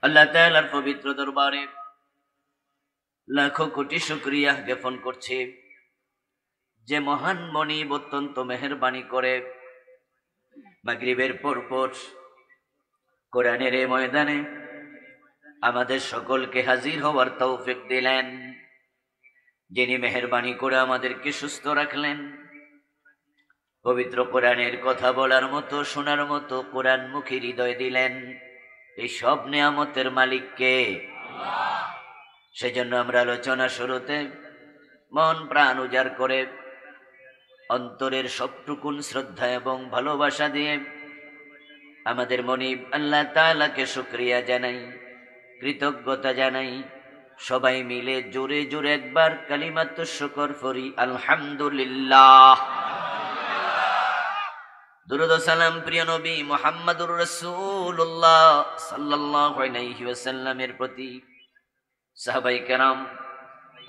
আল্লাহ তাআলার পবিত্র দরবারে লাখো কোটি শুকরিয়া জ্ঞাপন করছি, যে মহান মনিব অত্যন্ত মেহেরবানি করে মাগরিবের পরপর কোরআনের এই ময়দানে আমাদের সকলকে হাজির হওয়ার তৌফিক দিলেন, যিনি মেহেরবানি করে আমাদেরকে সুস্থ রাখলেন, পবিত্র কোরআনের কথা বলার মতো, শোনার মতো কোরআনমুখী হৃদয় দিলেন। এই সব নিয়ামতের মালিককে। সেজন্য আমরা আলোচনা শুরুতে মন প্রাণ উজাড় করে অন্তরের সবটুকুন শ্রদ্ধা এবং ভালোবাসা দিয়ে আমাদের মনিব আল্লাহ তাআলাকে শুকরিয়া জানাই, কৃতজ্ঞতা জানাই। সবাই মিলে জোরে জোরে একবার কালিমাতুশ শুকর পড়ি, আলহামদুলিল্লাহ। দুরূদ ও সালাম প্রিয় নবী মুহাম্মদুর রাসূলুল্লাহ সাল্লাল্লাহু আলাইহি ওয়াসাল্লামের প্রতি, সাহাবায়ে কেরাম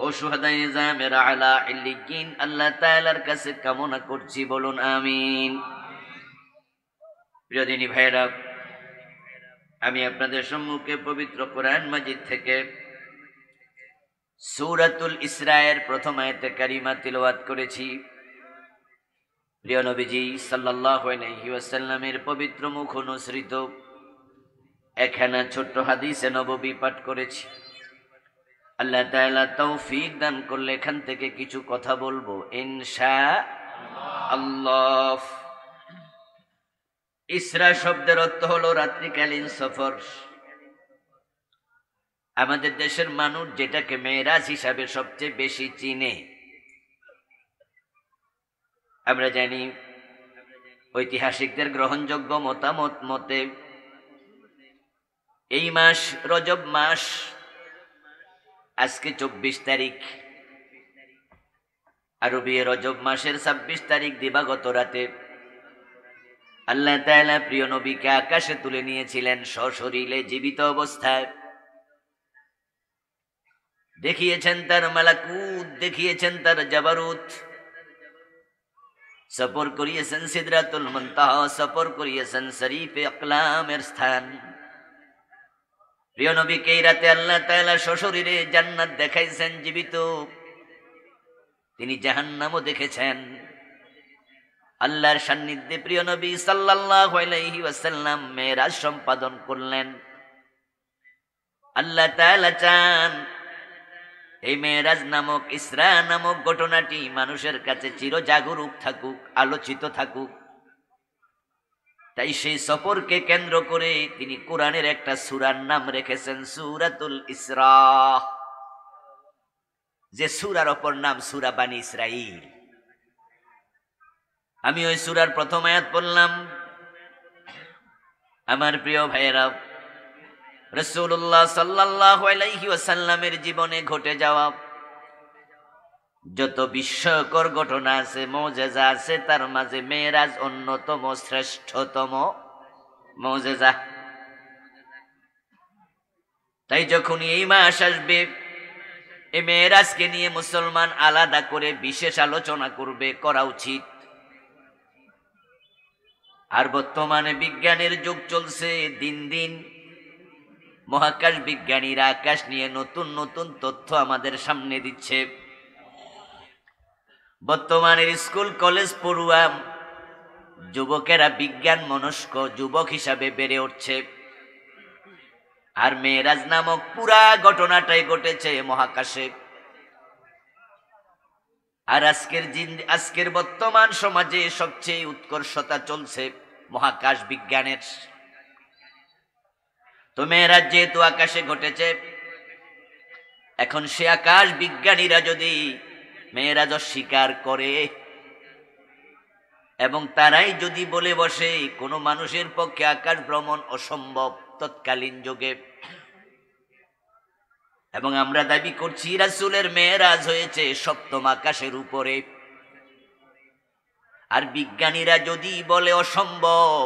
ও শুহাদায়ে জামেরা আলা ইল্লিয়িন আল্লাহ তাআলার কাছে কামনা করছি, বলুন আমিন। প্রিয় দিনী ভাইরা, আমি আপনাদের সম্মুখে পবিত্র কোরআন মাজিদ থেকে সূরাতুল ইসরায়ের প্রথম আয়াতে কারিমা তিলাওয়াত করেছি। প্রিয় নবীজি সাল্লাল্লাহু আলাইহি ওয়াসাল্লামের পবিত্র মুখ অনুসৃত একখানা ছোট্ট হাদিসে নববী পাঠ করেছি। আল্লাহ তাআলা তৌফিক দান করলে এখান থেকে কিছু কথা বলবো ইনশাআল্লাহ। ইসরা শব্দের অর্থ হলো রাত্রিকালীন সফর। আমাদের দেশের মানুষ যেটাকে মেরাজ হিসাবে সবচেয়ে বেশি চিনে। আমরা জানি ঐতিহাসিকদের গ্রহণযোগ্য মতামত মতে এই মাস রজব মাস, আজকে 24 তারিখ, আরবি রজব মাসের 26 তারিখ দিবাগত রাতে আল্লাহ তাআলা প্রিয় নবীকে আকাশে তুলে নিয়েছিলেন সশরীরে, জীবিত অবস্থায়। দেখিয়েছেন তার মালাকুত, দেখিয়েছেন তার জাবারুত, সফর করিয়েছেন সিদরাতুল মুনতাহা, সফর করিয়েছেন শরীফে আকলামের স্থান। প্রিয় নবীকে এই রাতে আল্লাহ তাআলা সশরীরে জান্নাত দেখাইছেন, জীবিত। তিনি জাহান্নামও দেখেছেন। আল্লাহর সান্নিধ্যে প্রিয় নবী সাল্লাল্লাহু আলাইহি ওয়াসাল্লাম মেরাজ সম্পাদন করলেন। আল্লাহ তাআলা চান এই মেরাজ নামক, ইসরা নামক ঘটনাটি মানুষের কাছে চিরজাগরুক থাকুক, আলোচিত থাকুক। তাই সেই সফরকে কেন্দ্র করে তিনি কোরআনের একটা সূরার নাম রেখেছেন সূরাতুল ইসরা, যে সূরার অপর নাম সূরা বানী ইসরাঈল। আমি ওই সূরার প্রথম আয়াত পড়লাম। আমার প্রিয় ভাইয়েরা, রাসূলুল্লাহ সাল্লাল্লাহু আলাইহি ওয়াসাল্লামের জীবনে ঘটে যাওয়া যত বিস্ময়কর ঘটনা আছে, মুজিজা আছে, তার মাঝে মেরাজ অন্যতম শ্রেষ্ঠতম মুজিজা। তাই যখনই এই মাস আসবে, এই মেরাজকে নিয়ে মুসলমান আলাদা করে বিশেষ আলোচনা করবে, করা উচিত। আর বর্তমানে বিজ্ঞানের যুগ চলছে, দিন দিন মহাকাশ বিজ্ঞানীরা আকাশ নিয়ে নতুন নতুন তথ্য আমাদের সামনে দিচ্ছে। বর্তমানের স্কুল কলেজ পড়ুয়া যুবকেরা বিজ্ঞান মনস্ক যুবক হিসাবে বেড়ে উঠছে। আর মেরাজ নামক পুরা ঘটনাটাই ঘটেছে মহাকাশে। আর আজকের বর্তমান সমাজে সবচেয়ে উৎকর্ষতা চলছে মহাকাশ বিজ্ঞানের। তো মেরাজ যেহেতু আকাশে ঘটেছে, এখন সে আকাশ বিজ্ঞানীরা যদি মেরাজ অস্বীকার করে এবং তারাই যদি বলে বসে কোনো মানুষের পক্ষে আকাশ ভ্রমণ অসম্ভব তৎকালীন যুগে, এবং আমরা দাবি করছি রাসূলের মেরাজ হয়েছে সপ্তম আকাশের উপরে, আর বিজ্ঞানীরা যদি বলে অসম্ভব,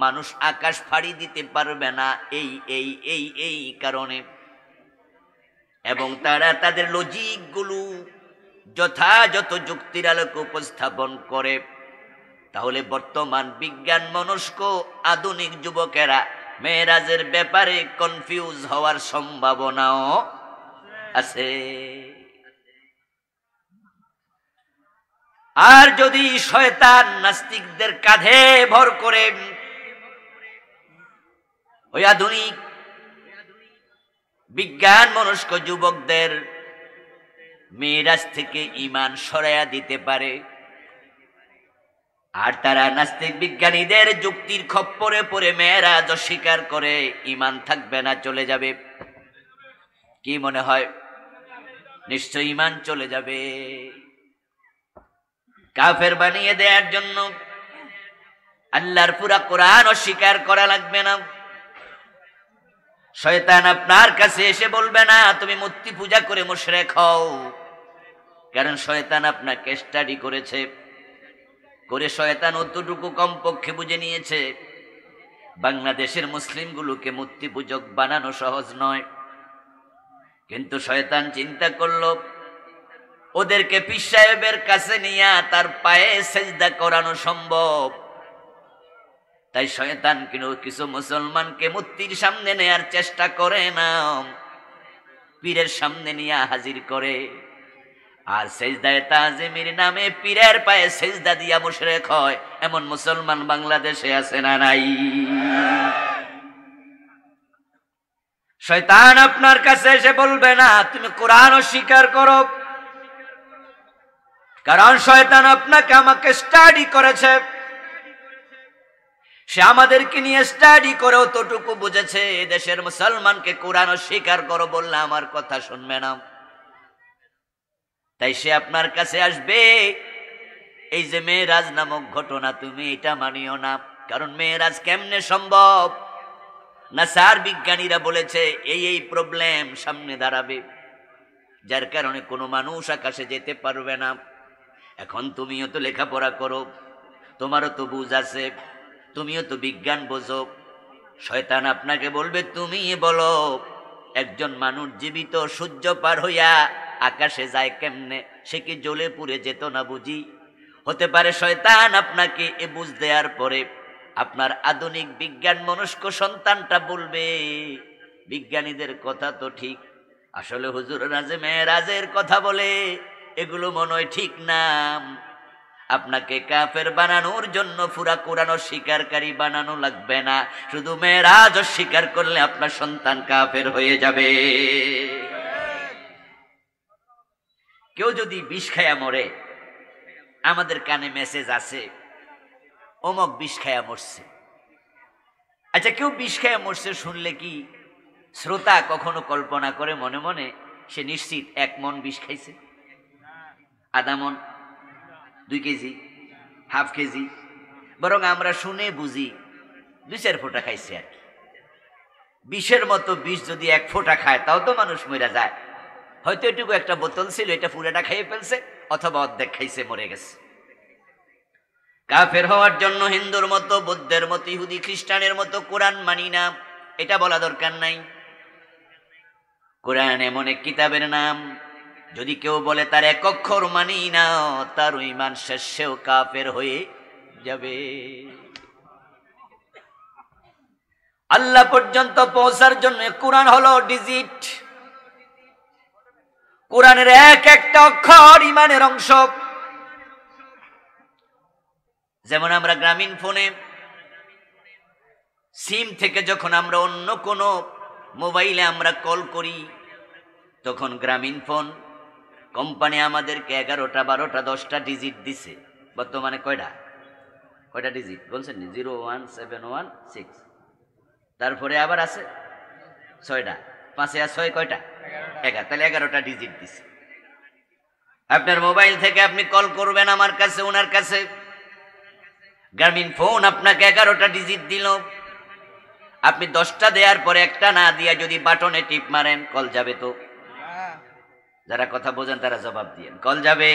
মানুষ আকাশ ফাড়ি দিতে পারবে না এই এই এই এই কারণে, এবং তারা তাদের লজিকগুলো যথাযথ যুক্তির আলোকে উপস্থাপন করে, তাহলে বর্তমান বিজ্ঞান মনস্ক আধুনিক যুবকেরা মেরাজের ব্যাপারে কনফিউজ হওয়ার সম্ভাবনাও আছে। আর যদি শয়তান নাস্তিকদের কাঁধে ভর করে ওই আধুনিক বিজ্ঞান মনস্ক যুবকদের মেরাজ থেকে ঈমান সরাইয়া দিতে পারে, আর তারা নাস্তিক বিজ্ঞানীদের যুক্তির খপ্পরে পড়ে মেরাজ অস্বীকার করে, ঈমান থাকবে না, চলে যাবে। কি মনে হয়? নিশ্চয় ঈমান চলে যাবে। কাফের বানিয়ে দেওয়ার জন্য আল্লাহর পুরা কোরআন অস্বীকার করা লাগবে না। শয়তান আপনার কাছে এসে বলবে না তুমি মূর্তি পূজা করে মুশরিক হও, কারণ শয়তান আপনাকে স্টাডি করেছে, করে শয়তান অতটুকু কমপক্ষে বুঝে নিয়েছে বাংলাদেশের মুসলিমগুলোকে মূর্তি পূজক বানানো সহজ নয়। কিন্তু শয়তান চিন্তা করলো ওদেরকে পীর সাহেবের কাছে নিয়ে তার পায়ে সেজদা করানো সম্ভব, তাই শয়তান কিছু মুসলমানকে মূর্তির সামনে নেয়ার চেষ্টা করে না, পীরের সামনে নিয়ে হাজির করে। আর সেজদায়ে তাজিমের নামে পীরের পায়ে সেজদা দিয়া মুশরিক হয়, এমন মুসলমান বাংলাদেশে আছে না নাই? শয়তান আপনার কাছে এসে বলবে না তুমি কোরআন অস্বীকার করো, কারণ শয়তান আপনাকে আমাকে স্টাডি করেছে, সে আমাদেরকে নিয়ে স্টাডি করে অতটুকু বুঝেছে দেশের মুসলমানকে কোরআন অস্বীকার করো বললে আমার কথা শুনবে না, তাই সে আপনার কাছে আসবে। এই যে মেরাজ নামক ঘটনা তুমি এটা মানিও না, কারণ মেরাজ কেমনে সম্ভব? নাসার বিজ্ঞানীরা বলেছে এই প্রবলেম সামনে দাঁড়াবে, যার কারণে কোনো মানুষ আকাশে যেতে পারবে না। এখন তুমিও তো লেখাপড়া করো, তোমারও তো বুঝ আছে, তুমিও তো বিজ্ঞান বোঝো। শয়তান আপনাকে বলবে তুমি বলো একজন মানুষ জীবিত সূর্য পার হইয়া আকাশে যায় কেমনে? সে কি জ্বলে পুড়ে যেত না বুঝি? হতে পারে শয়তান আপনাকে এ বুঝ দেওয়ার পরে আপনার আধুনিক বিজ্ঞান মনস্ক সন্তানটা বলবে বিজ্ঞানীদের কথা তো ঠিক, আসলে হুজুররা যে মেরাজের কথা বলে এগুলো মনে হয় ঠিক না। আপনাকে কাফের বানানোর জন্য পুরা কোরআন অস্বীকারী বানানো লাগবে না, শুধু মেরাজ অস্বীকার করলে আপনার সন্তান কাফের হয়ে যাবে। কেউ যদি বিষ খায়া মরে, আমাদের কানে মেসেজ আছে অমক বিষ খায়া মরছে। আচ্ছা, কেউ বিষ খায়া মরছে শুনলে কি শ্রোতা কখনো কল্পনা করে মনে মনে সে নিশ্চিত 1 মণ বিষ খাইছে? আধা মণ, 2 কেজি, হাফ কেজি? বরং আমরা শুনে বুঝি 2-4 ফোঁটা খাইছে আর কি। বিষের মতো বিষ যদি 1 ফোঁটা খায় তাও তো মানুষ মরে যায়। হয়তো এটুকু একটা বোতল ছিল, এটা পুরাটা খাইয়ে ফেলছে, অথবা অর্ধেক খাইছে, মরে গেছে। কাফের হওয়ার জন্য হিন্দুর মতো, বৌদ্ধের মতো, ইহুদি খ্রিস্টানের মতো কোরআন মানি না, এটা বলা দরকার নাই। কোরআন এমন এক কিতাবের নাম, যদি কেউ বলে তার 1 অক্ষর মানি না, তার ঈমান শেষ, সেও কাফের হয়ে যাবে। আল্লাহ পর্যন্ত পৌঁছার জন্য কোরআন হলো ডিজিট। কোরআনের একটা অক্ষর ঈমানের অংশ। যেমন আমরা গ্রামীণ ফোনে সিম থেকে যখন আমরা অন্য কোনো মোবাইলে আমরা কল করি, তখন গ্রামীণ ফোন কোম্পানি আমাদেরকে 11টা 12টা 10টা ডিজিট দিছে। বর্তমানে কয়টা ডিজিট বলছেন? 01716। তারপরে আবার আছে 6টা, 5 আর 6 কয়টা? 11। তাহলে 11টা ডিজিট দিছে। আপনার মোবাইল থেকে আপনি কল করবেন আমার কাছে, ওনার কাছে, গ্রামীণ ফোন আপনাকে 11টা ডিজিট দিল। আপনি 10টা দেওয়ার পরে একটা না দিয়া যদি বাটনে টিপ মারেন, কল যাবে তো? যারা কথা বোঝেন তারা জবাব দিয়েন, কল যাবে?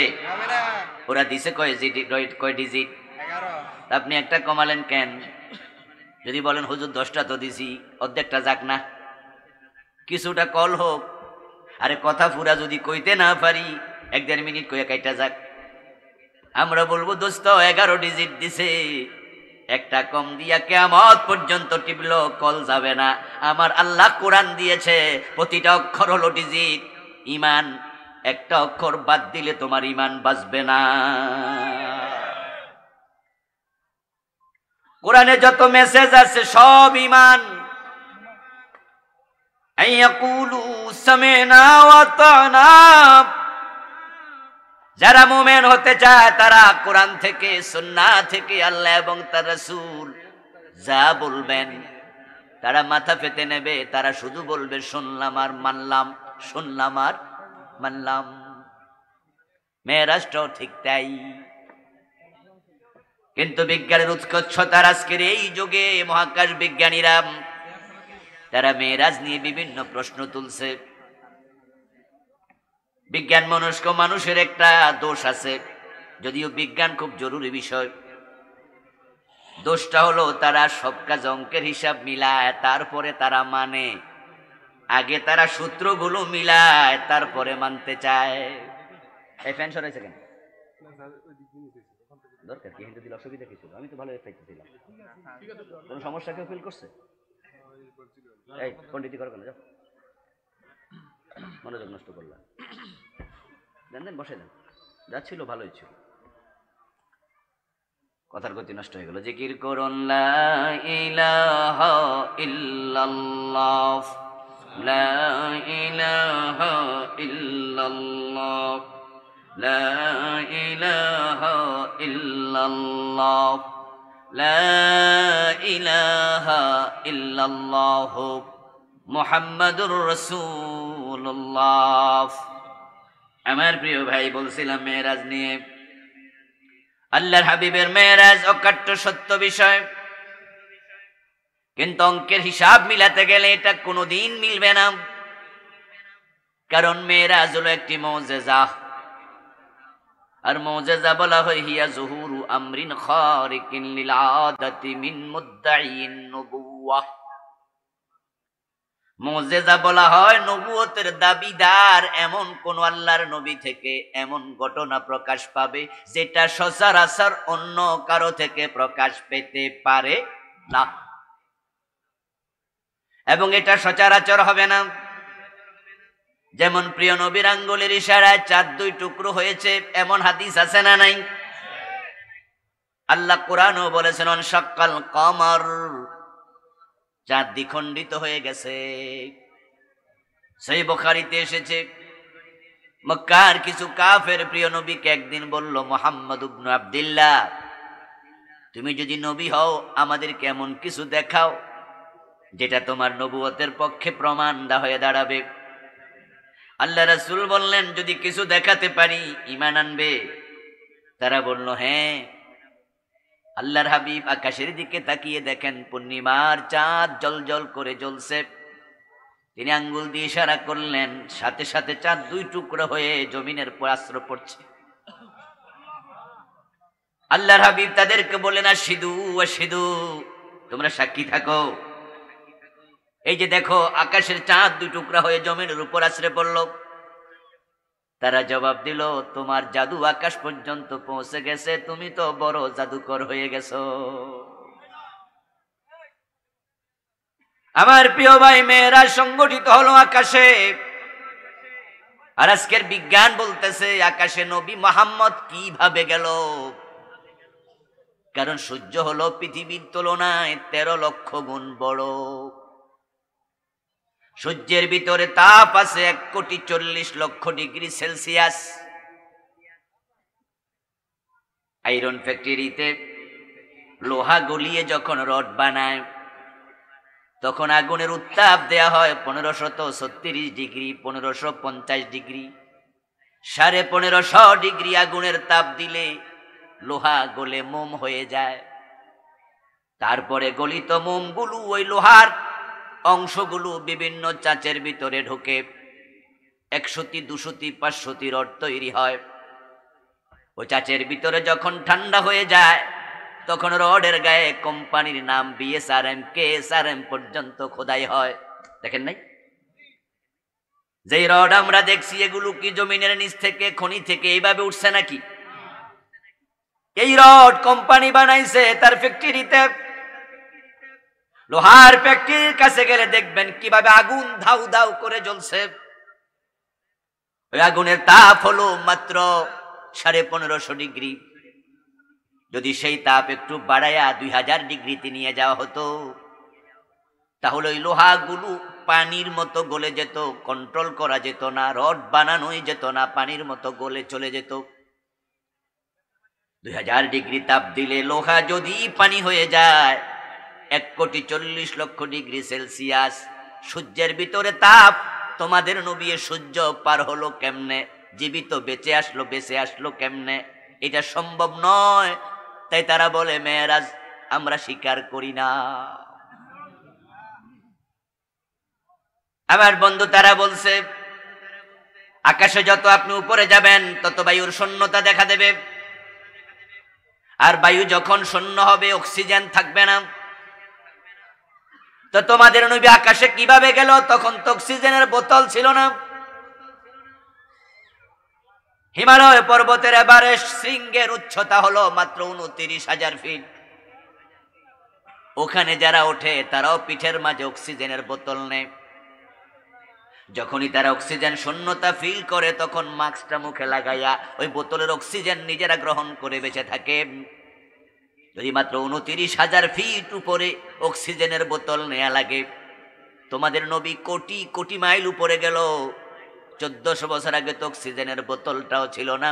ওরা দিছে কয় ডিজিট? 11। আপনি একটা কমালেন কেন? যদি বলেন হুজুর 10টা তো দিছি, অর্ধেকটা যাক না, কিছুটা কল হোক। আরে কথা পুরা যদি কইতে না পারি, 1-1.5 মিনিট কইয়া কাইটা যাক। আমরা বলবো দোস্ত 11 ডিজিট দিছে, একটা কম দিয়া কিয়ামত পর্যন্ত টিপলো কল যাবে না। আমার আল্লাহ কোরআন দিয়েছে, প্রতিটা অক্ষর হলো ডিজিট ইমান, একটা অক্ষর বাদ দিলে তোমার ইমান বাঁচবে না। কোরআনে যত মেসেজ আছে সব ইমান। আইয়াকুলু সামি'না ওয়া আতা'না, যারা মুমিন হতে চায় তারা কোরআন থেকে, সুন্নাহ থেকে, আল্লাহ এবং তার রাসূল যা বলবেন তারা মাথা পেতে নেবে। তারা শুধু বলবে শুনলাম আর মানলাম, শুনলাম আর মানলাম। মেরাজটাও ঠিক তাই। কিন্তু বিজ্ঞানের উৎকর্ষতার আজকের এই যুগে মহাকাশ বিজ্ঞানীরা তারা মেরাজ নিয়ে বিভিন্ন প্রশ্ন তুলছে। বিজ্ঞান মনস্ক মানুষের একটা দোষ আছে, যদিও বিজ্ঞান খুব জরুরি বিষয়। দোষটা হলো তারা সব কাজ অঙ্কের হিসাব মিলায়, তারপরে তারা মানে। আগে তারা সূত্রগুলো মিলায়, তারপরে মানতে চায়। এই ফ্যান সরাইছে কেন? দরকার কি? হিন্দু দিলে অসুবিধা কিছু? আমি তো ভালো এফেক্ট দিলাম। কোনো সমস্যা কেউ ফিল করছে? এই পন্ডিতি করো কেন? যাও, মনোযোগ নষ্ট করলাম। দেন দেন, বসে দেন। যা ছিল ভালোই ছিল, কথার গতি নষ্ট হয়ে গেল। জিকির করুন লা ইলাহা ইল্লাল্লাহ, লা ইলাহা ইল্লাল্লাহ, লা ইলাহা ইল্লাল্লাহ, লা ইলাহা ইল্লাল্লাহ মুহাম্মাদুর রাসূলুল্লাহ। আমার প্রিয় ভাই, বলছিলাম মেরাজ নিয়ে। আল্লাহর হাবিবের মেরাজ অকাট্য সত্য বিষয়, কিন্তু অঙ্কের হিসাব মিলাতে গেলে এটা কোনোদিন মিলবে না। কারণ মেরাজ হলো একটি মুজিজা, আর মুজিজা বলা হয় হিয়া যুহুরু আমরিন খারিকিন লিল আদাতি মিন মুদ্দাইন নবুওয়াহ। মুজিজা বলা হয় নবুয়তের দাবিদার এমন কোন আল্লাহর নবী থেকে এমন ঘটনা প্রকাশ পাবে যেটা সচরাচর অন্য কারো থেকে প্রকাশ পেতে পারে না, এবং এটা সচরাচর হবে না। যেমন প্রিয় নবীর আঙ্গুলের ইশারায় চাঁদ দুই টুকরো হয়েছে, এমন হাদিস আছে না নাই? আল্লাহ কোরআনও বলেছেন অনশাক্কাল কমর, চাঁদ দ্বিখণ্ডিত হয়ে গেছে। সেই বুখারীতে এসেছে, মক্কার কিছু কাফের প্রিয় নবীকে একদিন বলল, মুহাম্মদ ইবনে আব্দুল্লাহ, তুমি যদি নবী হও আমাদেরকে এমন কিছু দেখাও যেটা তোমার নবুয়তের পক্ষে প্রমাণ হয়ে দাঁড়াবে। আল্লাহ রাসূল বললেন, যদি কিছু দেখাতে পারি ঈমান আনবে? তারা বলল হ্যাঁ। আল্লাহর হাবিব আকাশের দিকে তাকিয়ে দেখেন পূর্ণিমার চাঁদ জ্বলজ্বল করে জ্বলছে। তিনি আঙ্গুল দিয়ে ইশারা করলেন, সাথে সাথে চাঁদ দুই টুকরো হয়ে জমিনের উপর আছড়ে পড়ছে। আল্লাহর হাবিব তাদেরকে বললেন, আশহিদু আশহিদু, তোমরা সাক্ষী থাকো, এই যে দেখো আকাশের চাঁদ দুই টুকরা হয়ে জমিনের উপর আছড়ে পড়ল। তারা জবাব দিল, তোমার জাদু আকাশ পর্যন্ত পৌঁছে গেছে, তুমি তো বড় জাদুকর হয়ে গেছো। আমার প্রিয় ভাই, মেয়েরাজ সংগঠিত হলো আকাশে। আর আজকের বিজ্ঞান বলতেছে আকাশে নবী মুহাম্মদ কিভাবে গেল? কারণ সূর্য হলো পৃথিবীর তুলনায় 13 লক্ষ গুণ বড়। সূর্যের ভিতরে তাপ আছে 1,40,00,000 ডিগ্রি সেলসিয়াস। আয়রন ফ্যাক্টরিতে লোহা গলিয়ে যখন রড বানায় তখন আগুনের উত্তাপ দেয়া হয় 1536 ডিগ্রি, 1550 ডিগ্রি। 1550 ডিগ্রি আগুনের তাপ দিলে লোহা গলে মোম হয়ে যায়। তারপরে গলিত মোমগুলো ওই লোহার অংশগুলো বিভিন্ন চাচের ভিতরে ঢোকে, 100টি 200টি 500টি রড তৈরি হয়। ওই চাচের ভিতরে যখন ঠান্ডা হয়ে যায় তখন রডের গায়ে কোম্পানির নাম বিএসআরএম, কেএসআরএম পর্যন্ত খোদাই হয়। দেখেন নাই? যেই রড আমরা দেখছি এগুলো কি জমিনের নিচ থেকে, খনি থেকে এইভাবে উঠছে নাকি? এই রড কোম্পানি বানাইছে তার ফ্যাক্টরিতে। লোহার ফ্যাক্টরির কাছে গেলে দেখবেন কিভাবে আগুন ধাউ ধাউ করে জ্বলছে। ওই আগুনের তাপ হলো মাত্র 1550 ডিগ্রি। যদি সেই তাপ একটু বাড়াইয়া 2000 ডিগ্রিতে নিয়ে যাওয়া হতো, তাহলে ওই লোহাগুলো পানির মতো গলে যেত, কন্ট্রোল করা যেত না, রড বানানোই যেত না, পানির মতো গলে চলে যেত। 2000 ডিগ্রি তাপ দিলে লোহা যদি পানি হয়ে যায় 1,40,00,000 ডিগ্রি সেলসিয়াস। সূর্যের ভিতরে তাপ, তোমাদের নবী সূর্য পার হলো কেমনে? জীবিত বেঁচে আসলো কেমনে? এটা সম্ভব নয়। তাই তারা বলে মেরাজ আমরা স্বীকার করি না। আমার বন্ধু তারা বলছে আকাশে যত আপনি উপরে যাবেন তত বায়ুর শূন্যতা দেখা দেবে, আর বায়ু যখন শূন্য হবে অক্সিজেন থাকবে না। তো তোমাদের নবী আকাশে কিভাবে গেল? তখন তো অক্সিজেনের বোতল ছিল না। হিমালয় পর্বতের এভারেস্ট শৃঙ্গের উচ্চতা হলো মাত্র 29,000 ফিট। ওখানে যারা ওঠে তারাও পিঠের মাঝে অক্সিজেনের বোতল নেয়। যখনই তারা অক্সিজেন শূন্যতা ফিল করে তখন মাস্কটা মুখে লাগাইয়া ওই বোতলের অক্সিজেন নিজেরা গ্রহণ করে বেঁচে থাকে। যদি মাত্র 29,000 ফিট উপরে অক্সিজেনের বোতল নেয়া লাগে, তোমাদের নবী কোটি কোটি মাইল উপরে গেল। 1400 বছর আগে তো অক্সিজেনের বোতলটাও ছিল না,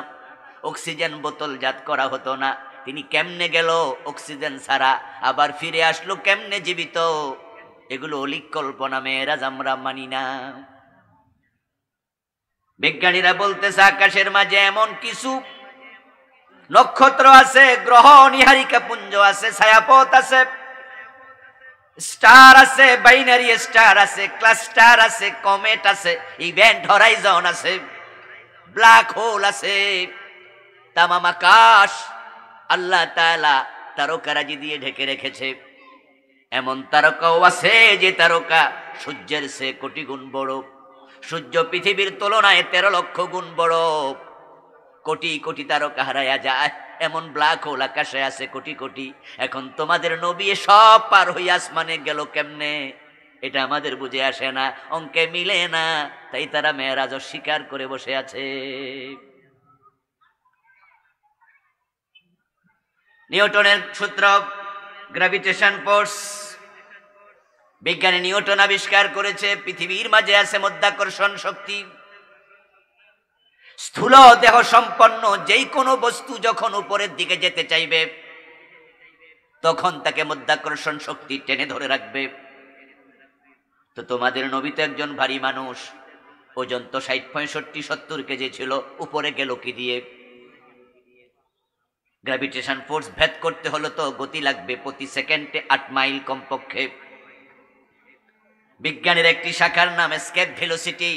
অক্সিজেন বোতল জাত করা হতো না। তিনি কেমনে গেল অক্সিজেন ছাড়া? আবার ফিরে আসলো কেমনে জীবিত? এগুলো অলিক কল্পনা, মেয়েরাজ আমরা মানি না। বিজ্ঞানীরা বলতেছে আকাশের মাঝে এমন কিছু নক্ষত্র আছে, গ্রহ নিহারিকা পুঞ্জ আছে, ছায়াপথ আছে, স্টার আছে, বাইনারি স্টার আছে, ক্লাস্টার আছে, কমেট আছে, ইভেন্ট হরাইজন আছে, ব্ল্যাক হোল আছে। তামাম আকাশ আল্লাহ তাআলা তারকারাজি দিয়ে ঢেকে রেখেছে। এমন তারকাও আছে যে তারকা সূর্যের চেয়ে কোটি গুণ বড়। সূর্য পৃথিবীর তুলনায় 13 লক্ষ গুণ বড়। কোটি কোটি তারকা হারায়া যায়, এমন ব্ল্যাক হোল আকাশে আছে কোটি কোটি। এখন তোমাদের নবী সব পার হয়ে আসমানে গেল কেমনে? এটা আমাদের বুঝে আসে না, অঙ্কে মিলে না। তাই তারা মেরাজ অস্বীকার করে বসে আছে। নিউটনের সূত্র, গ্র্যাভিটেশন ফোর্স, বিজ্ঞানী নিউটন আবিষ্কার করেছে পৃথিবীর মাঝে আছে মাধ্যাকর্ষণ শক্তি। স্থূল দেহ সম্পন্ন যেই কোনো বস্তু যখন উপরের দিকে যেতে চাইবে তখন তাকে মাধ্যাকর্ষণ শক্তি টেনে ধরে রাখবে। তো তোমাদের নবী তো একজন ভারী মানুষ, ওজন তো 60-65-70 কেজি ছিল, উপরে গেল কি দিয়ে? গ্র্যাভিটেশন ফোর্স ভেদ করতে হলো তো গতি লাগবে প্রতি সেকেন্ডে 8 মাইল কমপক্ষে। বিজ্ঞানের একটি শাখার নাম এসকেপ ভেলোসিটি।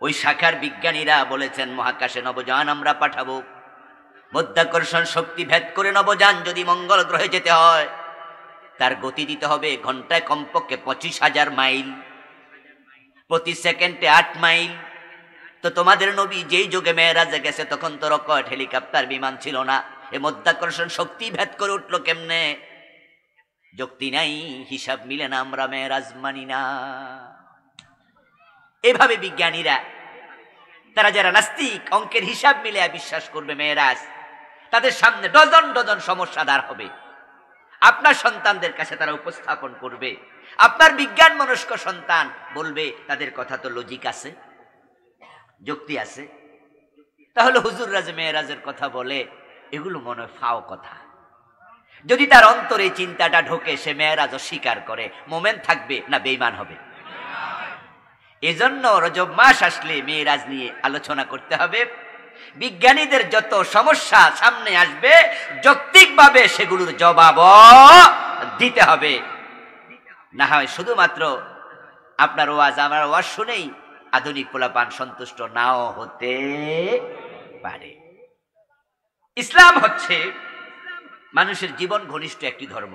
ওই শাখার বিজ্ঞানীরা বলেছেন মহাকাশে নবযান আমরা পাঠাবো। মাধ্যাকর্ষণ শক্তি ভেদ করে নবযান যদি মঙ্গল গ্রহে যেতে হয় তার গতি দিতে হবে ঘন্টায় কমপক্ষে 25,000 মাইল, প্রতি সেকেন্ডে 8 মাইল। তো তোমাদের নবী যেই যুগে মেরাজে গেছে তখন তো রকেট, হেলিকপ্টার, বিমান ছিল না। এই মাধ্যাকর্ষণ শক্তি ভেদ করে উঠলো কেমনে? যুক্তি নাই, হিসাব মিলে না, আমরা মেরাজ মানি না। এভাবে বিজ্ঞানীরা, তারা যারা নাস্তিক, অঙ্কের হিসাব মিলে বিশ্বাস করবে মেরাজ, তাদের সামনে ডজন ডজন সমস্যা দাঁড় হবে। আপনার সন্তানদের কাছে তারা উপস্থাপন করবে, আপনার বিজ্ঞান মনস্ক সন্তান বলবে তাদের কথা তো লজিক আছে, যুক্তি আছে। তাহলে হুজুর রাজ মেরাজের কথা বলে এগুলো মনে হয় ফাও কথা। যদি তার অন্তরে চিন্তাটা ঢোকে সে মেরাজ অস্বীকার করে, মোমেন থাকবে না বেঈমান হবে? এজন্য রজব মাস আসলে মেরাজ নিয়ে আলোচনা করতে হবে। বিজ্ঞানীদের যত সমস্যা সামনে আসবে যৌক্তিকভাবে সেগুলোর জবাব দিতে হবে। না হয় শুধুমাত্র আপনার ওয়াজ আমার ওয়াজ শুনেই আধুনিক পোলাপান সন্তুষ্ট নাও হতে পারে। ইসলাম হচ্ছে মানুষের জীবন ঘনিষ্ঠ একটি ধর্ম।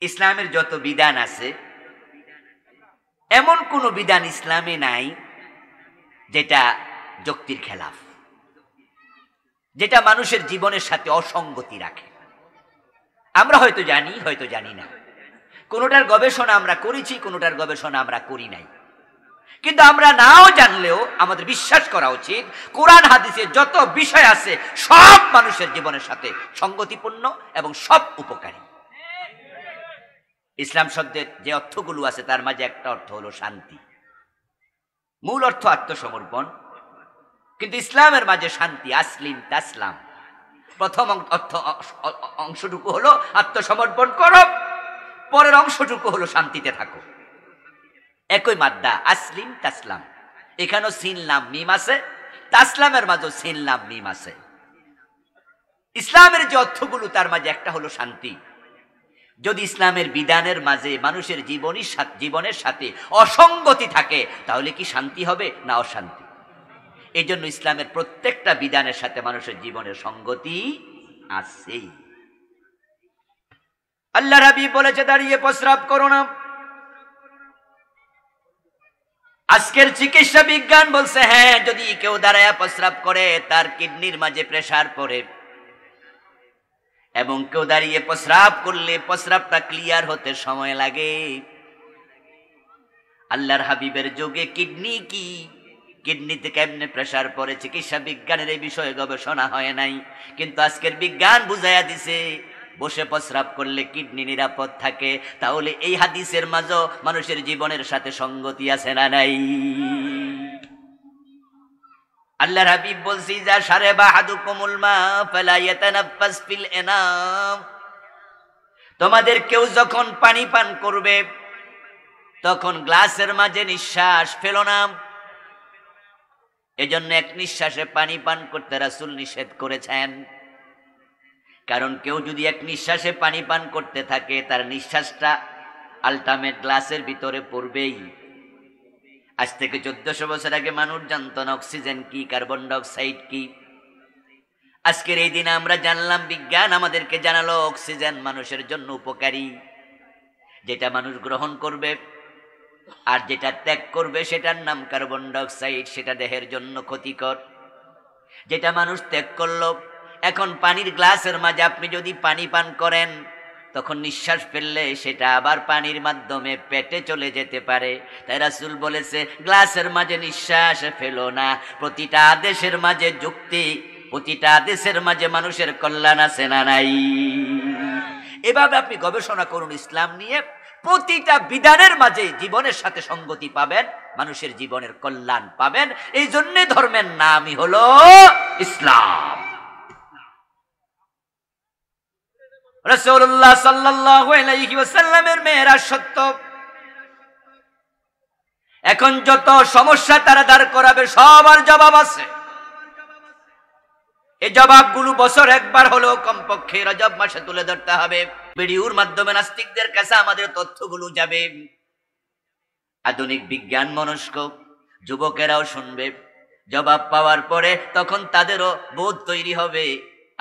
ইসলামের যত বিধান আছে এমন কোন বিধান ইসলামে নাই যেটা যুক্তির খেলাফ। যেটা মানুষের জীবনের সাথে অসঙ্গতি রাখে। আমরা হয়তো জানি, হয়তো জানি না। কোনোটার গবেষণা আমরা করেছি, কোনোটার গবেষণা আমরা করি নাই। কিন্তু আমরা নাও জানলেও আমাদের বিশ্বাস করা উচিত কোরআন হাদিসে যত বিষয় আছে সব মানুষের জীবনের সাথে সঙ্গতিপূর্ণ এবং সব উপকারী। ইসলাম শব্দের যে অর্থগুলো আছে তার মাঝে একটা অর্থ হলো শান্তি, মূল অর্থ আত্মসমর্পণ, কিন্তু ইসলামের মাঝে শান্তি, আসলিম তাসলাম। প্রথম অংশটুকু হলো আত্মসমর্পণ করো, পরের অংশটুকু হলো শান্তিতে থাকো। একই মাদ্দা, আসলিম তাসলাম। এখানেও সিন লাম মিম আছে, তাসলামের মাঝে সিন লাম মিম আছে। ইসলামের যে অর্থগুলো তার মাঝে একটা হলো শান্তি। যদি ইসলামের বিধানের মাঝে মানুষের জীবনের সাথে অসঙ্গতি থাকে তাহলে কি শান্তি হবে না অশান্তি? এই জন্য ইসলামের প্রত্যেকটা বিধানের সাথে মানুষের জীবনের সঙ্গতি আছে। আল্লাহ রাবী বলেছে দাঁড়িয়ে প্রস্রাব করো না। আজকের চিকিৎসা বিজ্ঞান বলছে হ্যাঁ, যদি কেউ দাঁড়ায়া প্রস্রাব করে তার কিডনির মাঝে প্রেসার পড়ে, এবং কেউ দাঁড়িয়ে প্রস্রাব করলে প্রস্রাবটা ক্লিয়ার হতে সময় লাগে। আল্লাহর হাবিবের যুগে কিডনি কি, কিডনিতে কেমনে প্রেসার পড়ে, চিকিৎসা বিজ্ঞানের এই বিষয়ে গবেষণা হয় নাই। কিন্তু আজকের বিজ্ঞান বুঝাইয়া দিছে বসে প্রস্রাব করলে কিডনি নিরাপদ থাকে। তাহলে এই হাদিসের মাঝে মানুষের জীবনের সাথে সঙ্গতি আছে না নাই? আল্লাহর হাবিব বলছি যা শারাবা আহাদুকুমুল মা ফালা ইয়াতানাফাস ফিল ইনাম, তোমাদের কেউ যখন পানি পান করবে তখন গ্লাসের মাঝে নিঃশ্বাস ফেলো না। এজন্য এক নিঃশ্বাসে পানি পান করতে রাসূল নিষেধ করেছেন। কারণ কেউ যদি এক নিঃশ্বাসে পানি পান করতে থাকে তার নিঃশ্বাসটা আলটিমেট গ্লাসের ভিতরে পড়বেই। আজ থেকে 1400 বছর আগে মানুষ জানত না অক্সিজেন কি, কার্বন ডাইঅক্সাইড কি। আজকের এই দিনে আমরা জানলাম, বিজ্ঞান আমাদেরকে জানালো অক্সিজেন মানুষের জন্য উপকারী। যেটা মানুষ গ্রহণ করবে আর যেটা ত্যাগ করবে সেটার নাম কার্বন ডাইঅক্সাইড, সেটা দেহের জন্য ক্ষতিকর। যেটা মানুষ ত্যাগ করলো, এখন পানির গ্লাসের মাঝে আপনি যদি পানি পান করেন তখন নিঃশ্বাস ফেললে সেটা আবার পানির মাধ্যমে পেটে চলে যেতে পারে। তাই রাসূল বলেছে গ্লাসের মাঝে নিঃশ্বাস ফেলো না। প্রতিটা আদেশের মাঝে যুক্তি, প্রতিটা আদেশের মাঝে মানুষের কল্যাণ আছে না নাই? এভাবে আপনি গবেষণা করুন ইসলাম নিয়ে, প্রতিটা বিধানের মাঝে জীবনের সাথে সঙ্গতি পাবেন, মানুষের জীবনের কল্যাণ পাবেন। এই জন্য ধর্মের নামই হলো ইসলাম। রাসূলুল্লাহ সাল্লাল্লাহু আলাইহি ওয়াসাল্লামের মেরাজ সত্য। এখন যত সমস্যা তারা দাঁড় করাবে সবার জবাব আছে। এই জবাবগুলো বছর একবার হলেও কমপক্ষে রজব মাসে তুলে ধরতে হবে। ভিডিওর মাধ্যমে নাস্তিকদের কাছে আমাদের তথ্যগুলো যাবে। আধুনিক বিজ্ঞান মনস্ক যুবকেরাও শুনবে। জবাব পাওয়ার পরে তখন তাদেরও বোধ তৈরি হবে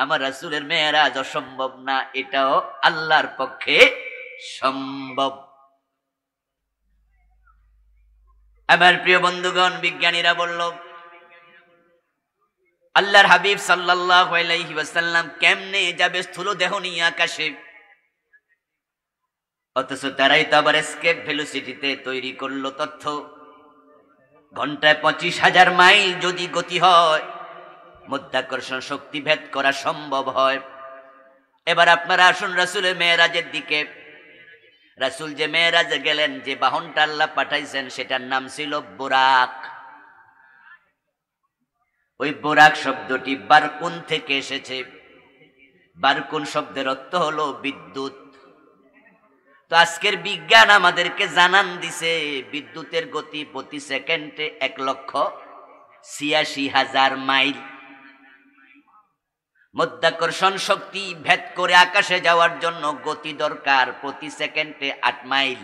আমার রাসূলের মেরাজ অসম্ভব না, এটাও আল্লাহর পক্ষে সম্ভব। আমার প্রিয় বন্ধুগণ, বিজ্ঞানীরা বলল আল্লাহর হাবিব সাল্লাল্লাহু আলাইহি ওয়াসাল্লাম কেমনে যাবে স্থূল দেহ নিয়ে আকাশে, অথচ তারাই তো আবার এসকেপ ভেলোসিটিতে তৈরি করলো তথ্য। ঘন্টায় 25,000 মাইল যদি গতি হয়, মধ্যাকর্ষণ শক্তি ভেদ করা সম্ভব হয়। এবার আপনারা আসুন রাসূলের মেরাজের দিকে। রাসূল যে মেরাজে গেলেন, যে বাহনটা আল্লাহ পাঠাইছেন সেটার নাম ছিল বুরাক। ওই বুরাক শব্দটি বারকুন থেকে এসেছে। বারকুন শব্দের অর্থ হলো বিদ্যুৎ। তো আজকের বিজ্ঞান আমাদেরকে জানান দিছে বিদ্যুতের গতি প্রতি সেকেন্ডে 1,86,000 মাইল। মধ্যাকর্ষণ শক্তি ভেদ করে আকাশে যাওয়ার জন্য গতি দরকার প্রতি সেকেন্ডে 8 মাইল।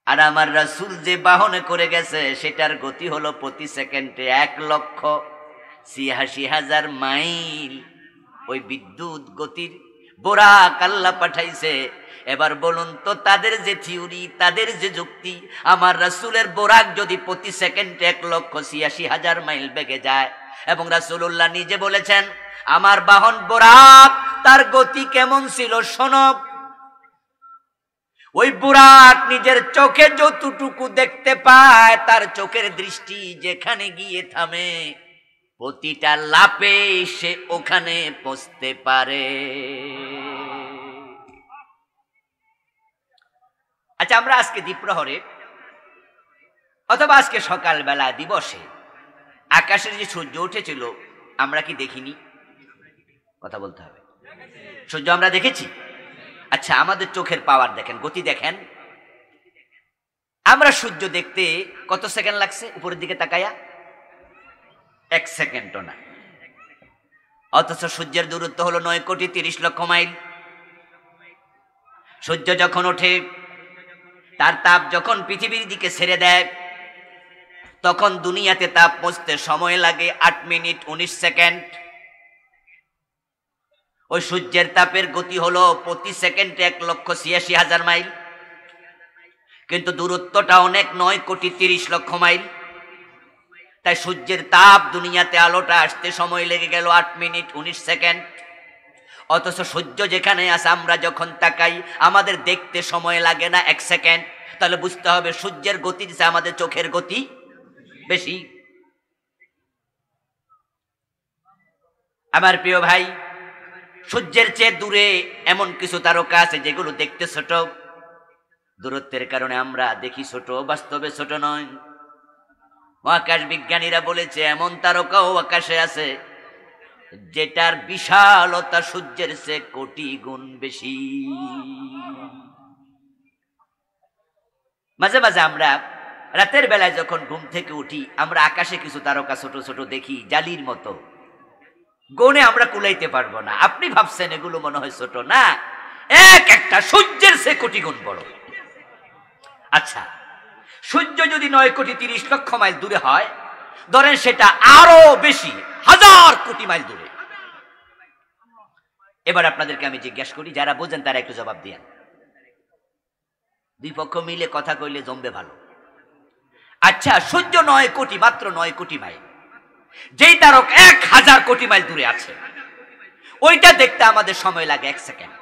আর আমার রাসূল যে বাহনে করে গেছে সেটার গতি হলো প্রতি সেকেন্ডে 1,86,000 মাইল। ওই বিদ্যুৎ গতির বুরাক আল্লাহ পাঠাইছে। এবার বলুন তো, তাদের যে থিওরি, তাদের যে যুক্তি, আমার রাসূলের বুরাক যদি প্রতি সেকেন্ডে 1,86,000 মাইল বেগে যায়, এবং রাসূলুল্লাহ নিজে বলেছেন, আমার বাহন বুরাক, তার গতি কেমন ছিল শোনো। ওই বুরাক নিজের চোখে যতটুকু দেখতে পায়, তার চোখের দৃষ্টি যেখানে গিয়ে থামে, প্রতিটা লাপে সে ওখানে পৌঁছতে পারে। আচ্ছা, আমরা আজকে দ্বীপ্রহরে অথবা আজকে সকালবেলা দিবসে আকাশের যে সূর্য উঠেছিল আমরা কি দেখিনি? কথা বলতে হবে। সূর্য আমরা দেখেছি? আচ্ছা, আমাদের চোখের পাওয়ার দেখেন, গতি দেখেন। আমরা সূর্য দেখতে কত সেকেন্ড লাগছে উপরের দিকে তাকায়া? 1 সেকেন্ডও না। অথচ সূর্যের দূরত্ব হলো 9,30,00,000 মাইল। সূর্য যখন ওঠে, তার তাপ যখন পৃথিবীর দিকে ছেড়ে দেয়, তখন দুনিয়াতে তাপ পৌঁছতে সময় লাগে 8 মিনিট 19 সেকেন্ড। ওই সূর্যের তাপের গতি হলো প্রতি সেকেন্ডে 1,86,000 মাইল, কিন্তু দূরত্বটা অনেক, 9,30,00,000 মাইল। তাই সূর্যের তাপ দুনিয়াতে আলোটা আসতে সময় লেগে গেল 8 মিনিট 19 সেকেন্ড। অথচ সূর্য যেখানে আছে আমরা যখন তাকাই আমাদের দেখতে সময় লাগে না 1 সেকেন্ড। তাহলে বুঝতে হবে সূর্যের গতির চেয়ে আমাদের চোখের গতি বেশি। আমার প্রিয় ভাই, সূর্যের চেয়ে দূরে এমন কিছু তারকা আছে যেগুলো দেখতে ছোট, দূরত্বের কারণে আমরা দেখি ছোট, বাস্তবে ছোট নয়। মহাকাশ বিজ্ঞানীরা বলেছে এমন তারকাও আকাশে আছে যেটার বিশালতা সূর্যের চেয়ে কোটি গুণ বেশি। মাঝে মাঝে আমরা রাতের বেলায় যখন ঘুম থেকে উঠি আমরা আকাশে কিছু তারকা ছোট ছোট দেখি, জালির মতো, গনে আমরা কুলাইতে পারবো না। আপনি ভাবছেন এগুলো মনে হয় ছোট, না, এক একটা সূর্যের চেয়ে কোটি গুণ বড়। আচ্ছা, সূর্য যদি 9,30,00,000 মাইল দূরে হয়, ধরেন সেটা আরো বেশি, 1000 কোটি মাইল দূরে। এবার আপনাদেরকে আমি জিজ্ঞাসা করি, যারা বোঝেন তারা একটু জবাব দিয়েন। দুই পক্ষ মিলে কথা কইলে জমবে ভালো। আচ্ছা, সূর্য 9 কোটি, মাত্র 9 কোটি মাইল, যেই তারক 1000 কোটি মাইল দূরে আছে, ওইটা দেখতে আমাদের সময় লাগে 1 সেকেন্ড।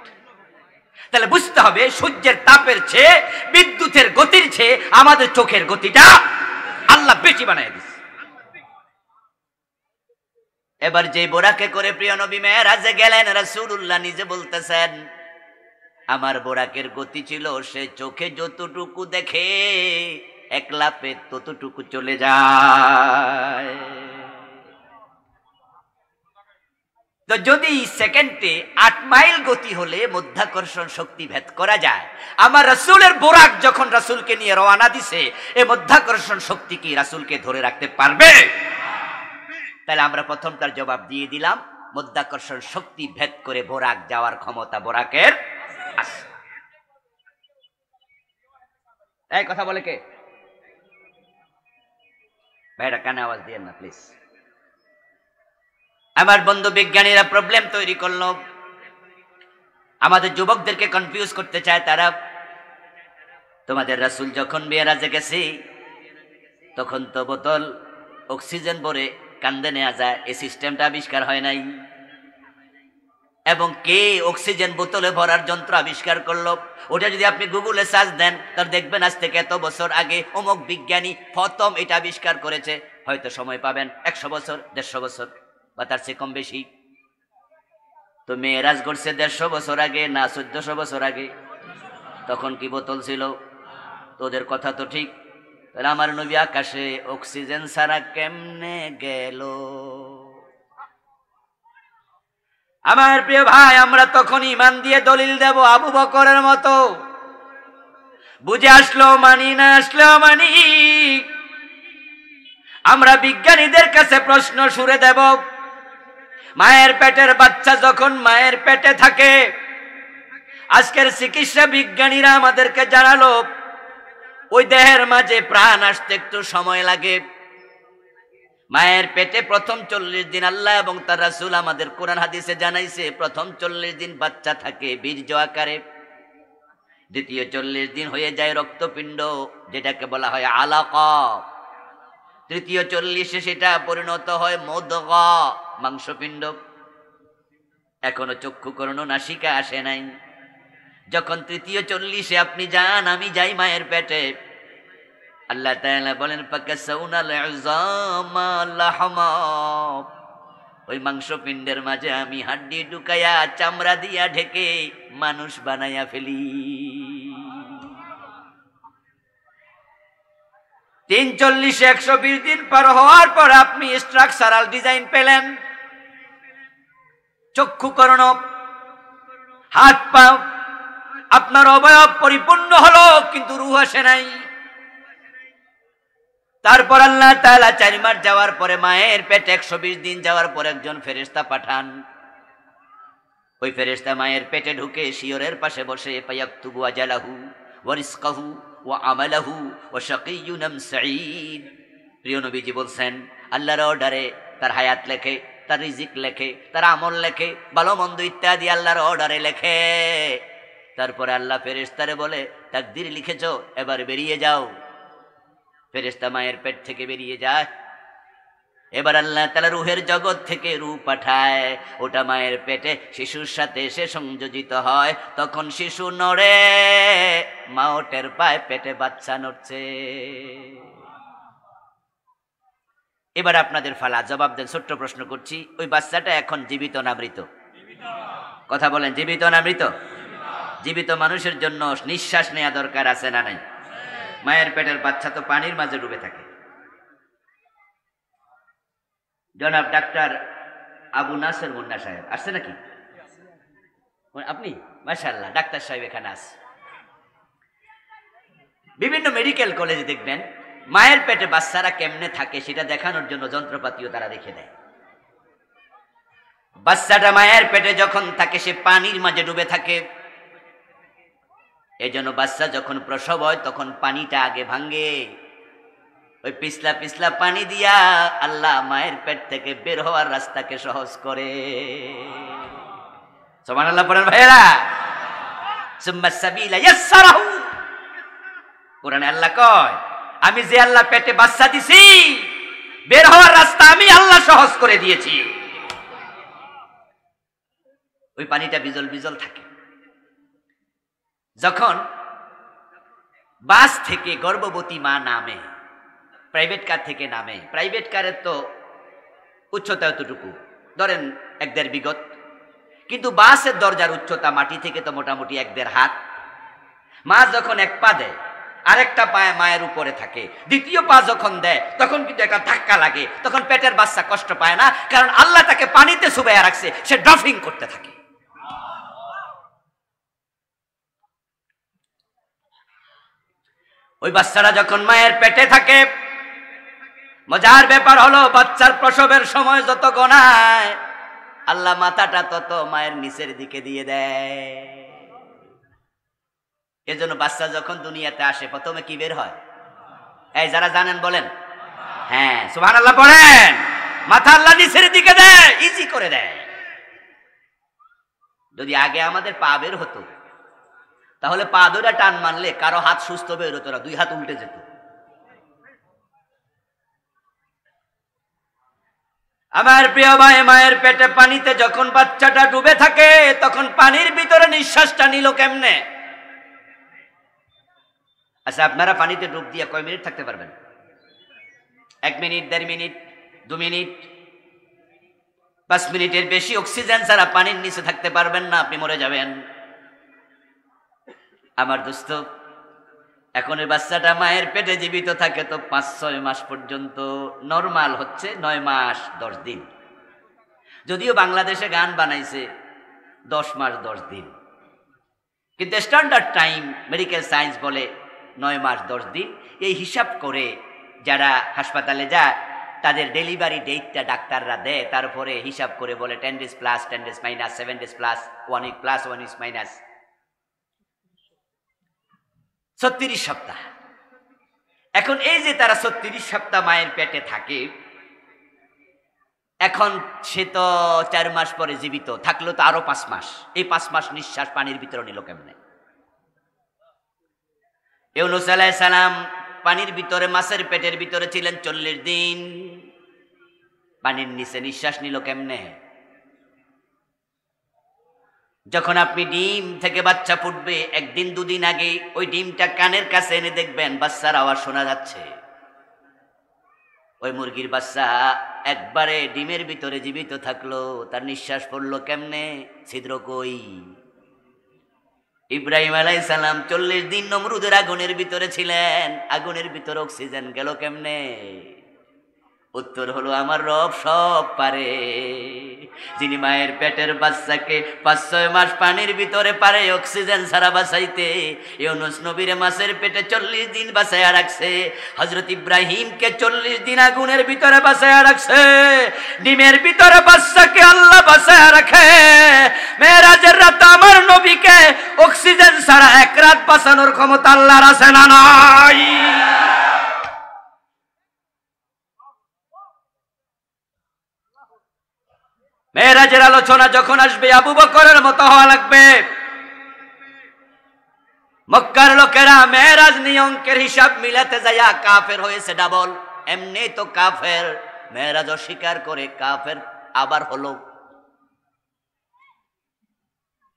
তাহলে বুঝতে হবে সূর্যের তাপের চেয়ে, বিদ্যুতের গতির চেয়ে আমাদের চোখের গতিটা আল্লাহ বেশি বানায় দিচ্ছে। এবার যে বোরাকে করে প্রিয় নবী মেরাজে গেলেন, রাসূলুল্লাহ নিজে বলতেছেন আমার বোরাকের গতি ছিল সে চোখে যতটুকু দেখে এক লাফে ততটুকু চলে যায়। তো যদি সেকেন্ডে 8 মাইল গতি হলে মধ্যাকর্ষণ শক্তি ভেদ করা যায়, আমার রাসূলের বোরাক যখন রাসূলকে নিয়ে রওনা দিছে, এই মধ্যাকর্ষণ শক্তি কি রাসূলকে ধরে রাখতে পারবে? তাহলে আমরা প্রথমটার জবাব দিয়ে দিলাম, মধ্যাকর্ষণ শক্তি ভেদ করে বোরাক যাওয়ার ক্ষমতা বোরাকের আছে। এই কথা বলে কে? ভাইরা কানে আওয়াজ দিয়েন না প্লিজ। আমার বন্ধু বিজ্ঞানীরা প্রবলেম তৈরি করলো, আমাদের যুবকদেরকে কনফিউজ করতে চায় তারা। তোমাদের রাসূল যখন মেরাজে গেছে তখন তো বোতল অক্সিজেন ভরে কান্দে নেওয়া যায়, এই সিস্টেমটা আবিষ্কার হয় নাই। এবং কে অক্সিজেন বোতলে ভরার যন্ত্র আবিষ্কার করলো, ওটা যদি আপনি গুগলে সার্চ দেন তাহলে দেখবেন আজ থেকে এত বছর আগে অমুক বিজ্ঞানী প্রথম এটা আবিষ্কার করেছে। হয়তো সময় পাবেন 100 বছর, 150 বছর বা তার চেয়ে কম বেশি। তো মেরাজ করছে 150 বছর আগে না 1400 বছর আগে? তখন কি বোতল ছিল? তোদের কথা তো ঠিক। তাহলে আমার নবী আকাশে অক্সিজেন ছাড়া কেমনে গেল? আমার প্রিয় ভাই, আমরা তখন ঈমান দিয়ে দলিল দেব আবু বকরের মতো, বুঝে আসলো মানি, না আসলেও মানি। আমরা বিজ্ঞানীদের কাছে প্রশ্ন ছুড়ে দেব, মায়ের পেটের বাচ্চা যখন মায়ের পেটে থাকে, আজকের চিকিৎসা বিজ্ঞানীরা আমাদেরকে জানালো ওই দেহের মাঝে প্রাণ আসতে একটু সময় লাগে। মায়ের পেটে প্রথম 40 দিন আল্লাহ এবং তার রাসূল আমাদের কোরআন হাদিসে জানাইছে, প্রথম 40 দিন বাচ্চা থাকে বীর্য আকারে, দ্বিতীয় 40 দিন হয়ে যায় রক্তপিণ্ড, যেটাকে বলা হয় আলাকা। তৃতীয় 40-এ সেটা পরিণত হয় মুদগা, মাংসপিণ্ড। এখনো চক্ষুকর্ণ নাসিকা আসে নাই। যখন তৃতীয় 40-এ আপনি যান, আমি যাই মায়ের পেটে, আল্লাহ তাআলা বলেন ফাকাসাউনাল ইযামা লাহমা, ওই মাংসপিণ্ডের মাঝে আমি হাড্ডি ঢুকাইয়া চামড়া দিয়া ঢেকে মানুষ বানাইয়া ফেলি। 340-এ 120 দিন পার হওয়ার পর আপনি স্ট্রাকচারাল ডিজাইন পেলেন, চক্ষুকর্ণ, হাত পা, আপনার অবয়ব পরিপূর্ণ হলো, কিন্তু রূহ আসে নাই। তারপর আল্লাহ তাআলা 4 মাস যাওয়ার পরে মায়ের পেটে 120 দিন যাওয়ার পর একজন ফেরেশতা পাঠান। ওই ফেরেশতা মায়ের পেটে ঢুকে শিয়রের পাশে বসে ফায়াকতুবু আজালাহু ওয়া রিজকাহু ওয়া আমালাহু ওয়া শাকিয়্যুন আম সাঈদ। প্রিয় নবীজি বলছেন, আল্লাহর অর্ডারে তার হায়াত লেখে, তার রিজিক লেখে, তার আমল লেখে, ভালো মন্দ ইত্যাদি আল্লাহর অর্ডারে লেখে। তারপরে আল্লাহ ফেরেশতারে বলে, তাকদীর লিখেছো, এবার বেরিয়ে যাও। ফেরেশতা মায়ের পেট থেকে বেরিয়ে যায়। এবার আল্লাহ তাআলা রূহের জগৎ থেকে রূহ পাঠায়, ওটা মায়ের পেটে শিশুর সাথে এসে সংযোজিত হয়। তখন শিশু নড়ে, মাও টের পায় পেটে বাচ্চা নড়ছে। এবার আপনাদের ফালা, জবাব দেন। ছোট্ট প্রশ্ন করছি, ওই বাচ্চাটা এখন জীবিত না মৃত? কথা বলেন, জীবিত না মৃত? জীবিত মানুষের জন্য নিঃশ্বাস নেওয়া দরকার আছে না নাই? মায়ের পেটের বাচ্চা তো পানির মাঝে ডুবে থাকে। জনাব ডাক্তার আবু নাসের মুন্না সাহেব আসছে নাকি? আপনি? মাশাআল্লাহ, ডাক্তার সাহেব এখানে আছে। বিভিন্ন মেডিকেল কলেজে দেখবেন মায়ের পেটে বাচ্চারা কেমনে থাকে সেটা দেখানোর জন্য যন্ত্রপাতিও তারা রেখে দেয়। বাচ্চাটা মায়ের পেটে যখন থাকে সে পানির মাঝে ডুবে থাকে। এই জন্য বাচ্চা যখন প্রসব হয় তখন পানিটা আগে ভাঙ্গে। ওই পিছলা পিছলা পানি দিয়া আল্লাহ মায়ের পেট থেকে বের হওয়ার রাস্তাকে সহজ করে। সুবহানাল্লাহ পড়েন ভাইরা। সুম্মা সাবিলা ইয়াসসারাহু। কোরআনে আল্লাহ কয়, আমি যে আল্লাহ পেটে বাচ্চা দিছি, বের হওয়ার রাস্তা আমি আল্লাহ সহজ করে দিয়েছি। ওই পানিটা বিজল বিজল থাকে। যখন বাস থেকে গর্ভবতী মা নামে, প্রাইভেট কার থেকে নামে, প্রাইভেট কারের তো উচ্চতা এতটুকু, ধরেন 1-1.5 বিগত, কিন্তু বাসের দরজার উচ্চতা মাটি থেকে তো মোটামুটি 1-1.5 হাত। মা যখন এক পা দেয়, আরেকটা পায়ে মায়ের উপরে থাকে, দ্বিতীয় পা যখন দেয় তখন কিন্তু একটা ধাক্কা লাগে। তখন পেটের বাচ্চা কষ্ট পায় না, কারণ আল্লাহ তাকে পানিতে চুবাইয়া রাখছে, সে ড্রাফিং করতে থাকে। ওই বাচ্চারা যখন মায়ের পেটে থাকে, মজার ব্যাপার হলো বাচ্চার প্রসবের সময় যত গনায়, আল্লাহ মাথাটা তত মায়ের নিচের দিকে দিয়ে দেয়। এজন্য বাচ্চা যখন দুনিয়াতে আসে প্রথমে কি বের হয়? এই যারা জানেন বলেন হ্যাঁ, সুবহানাল্লাহ পড়েন। মাথা আল্লাহ নিচের দিকে দেয়, ইজি করে দেয়। যদি আগে আমাদের পা বের হতো, তাহলে পা ধরে টান মারলে কারো হাত সুস্থ বের হতো না, 2 হাত উল্টে যেত। আমার প্রিয় ভাই, মায়ের পেটে পানিতে যখন বাচ্চাটা ডুবে থাকে তখন পানির ভিতরে নিঃশ্বাসটা নিল কেমনে? আচ্ছা, আপনারা পানিতে ডুব দিয়ে কয় মিনিট থাকতে পারবেন? 1 মিনিট, 1.5 মিনিট, 2 মিনিট, 5 মিনিটের বেশি অক্সিজেন ছাড়া পানির নিচে থাকতে পারবেন না, আপনি মরে যাবেন। আমার দোস্ত, এখন এই বাচ্চাটা মায়ের পেটে জীবিত থাকে তো 5-6 মাস পর্যন্ত। নরমাল হচ্ছে 9 মাস 10 দিন। যদিও বাংলাদেশে গান বানাইছে 10 মাস 10 দিন, কিন্তু স্ট্যান্ডার্ড টাইম মেডিকেল সায়েন্স বলে 9 মাস 10 দিন। এই হিসাব করে যারা হাসপাতালে যায় তাদের ডেলিভারি ডেটটা ডাক্তাররা দেয়, তারপরে হিসাব করে বলে 10 days plus, 10 days minus, 7 days plus, 1 week plus, 1 week minus, 36 সপ্তাহ। এখন এই যে তারা 36 সপ্তাহ মায়ের পেটে থাকে, এখন সে তো 4 মাস পরে জীবিত থাকলো, তো আরো 5 মাস। এই 5 মাস নিঃশ্বাস পানির ভিতরে নিল কেমনে? ইউনূস আলাইহিস সালাম পানির ভিতরে, মাছের পেটের ভিতরে ছিলেন 40 দিন। পানির নিচে নিঃশ্বাস নিল কেমনে? যখন আপনি ডিম থেকে বাচ্চা ফুটবে, একদিন দুদিন আগে ওই ডিমটা কানের কাছে এনে দেখবেন বাচ্চার আওয়াজ শোনা যাচ্ছে। ওই মুরগির বাচ্চা একবারে ডিমের ভিতরে জীবিত থাকলো, তার নিঃশ্বাস পড়লো কেমনে? ছিদ্র কই? ইব্রাহিম আলাইহিস সালাম 40 দিন নমরুদের আগুনের ভিতরে ছিলেন, আগুনের ভিতরে অক্সিজেন গেল কেমনে? উত্তর হলো আমার রব সব পারে। যিনি মায়ের পেটের বাচ্চাকে 5-6 মাস পানির ভিতরে পারে অক্সিজেন ছাড়া বাঁচাইতে, ইউনূস নবীর মাছের পেটে 40 দিন বাঁচাইয়া রাখছে। হযরত ইব্রাহিমকে 40 দিন আগুনের ভিতরে বাঁচাইয়া রাখছে। ডিমের ভিতরে বাচ্চাকে আল্লাহ বাঁচাইয়া রাখে। মেরাজের রাতে আমার নবীকে অক্সিজেন ছাড়া 1 রাত বাঁচানোর ক্ষমতা আল্লাহর আছে না নাই? মেরাজের আলোচনা যখন আসবে আবু বকরের মতো হওয়া লাগবে। মক্কার লোকেরা মেরাজ নিয়ে অঙ্কের হিসাব মিলাতে যাইয়া কাফের হয়েছে ডাবল। এমনি তো কাফের, মেরাজ অস্বীকার করে কাফের আবার হলো।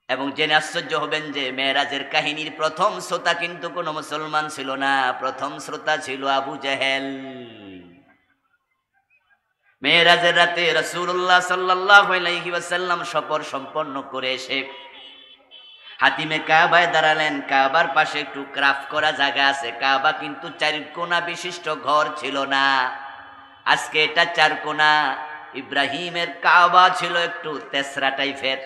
এবং জেনে আশ্চর্য হবেন যে মেরাজের কাহিনীর প্রথম শ্রোতা কিন্তু কোনো মুসলমান ছিল না, প্রথম শ্রোতা ছিল আবু জেহেল। মেরাজের রাতে রাসূলুল্লাহ সাল্লাল্লাহু আলাইহি ওয়াসাল্লাম সফর সম্পন্ন করে এসে হাতিমে কাবায় দাঁড়ালেন। কাবার পাশে একটু ক্রাফট করা জায়গা আছে। কাবা কিন্তু 4 কোণা বিশিষ্ট ঘর ছিল না, আজকে এটা 4 কোণা। ইব্রাহিমের কাবা ছিল একটু তেসরা টাইপের।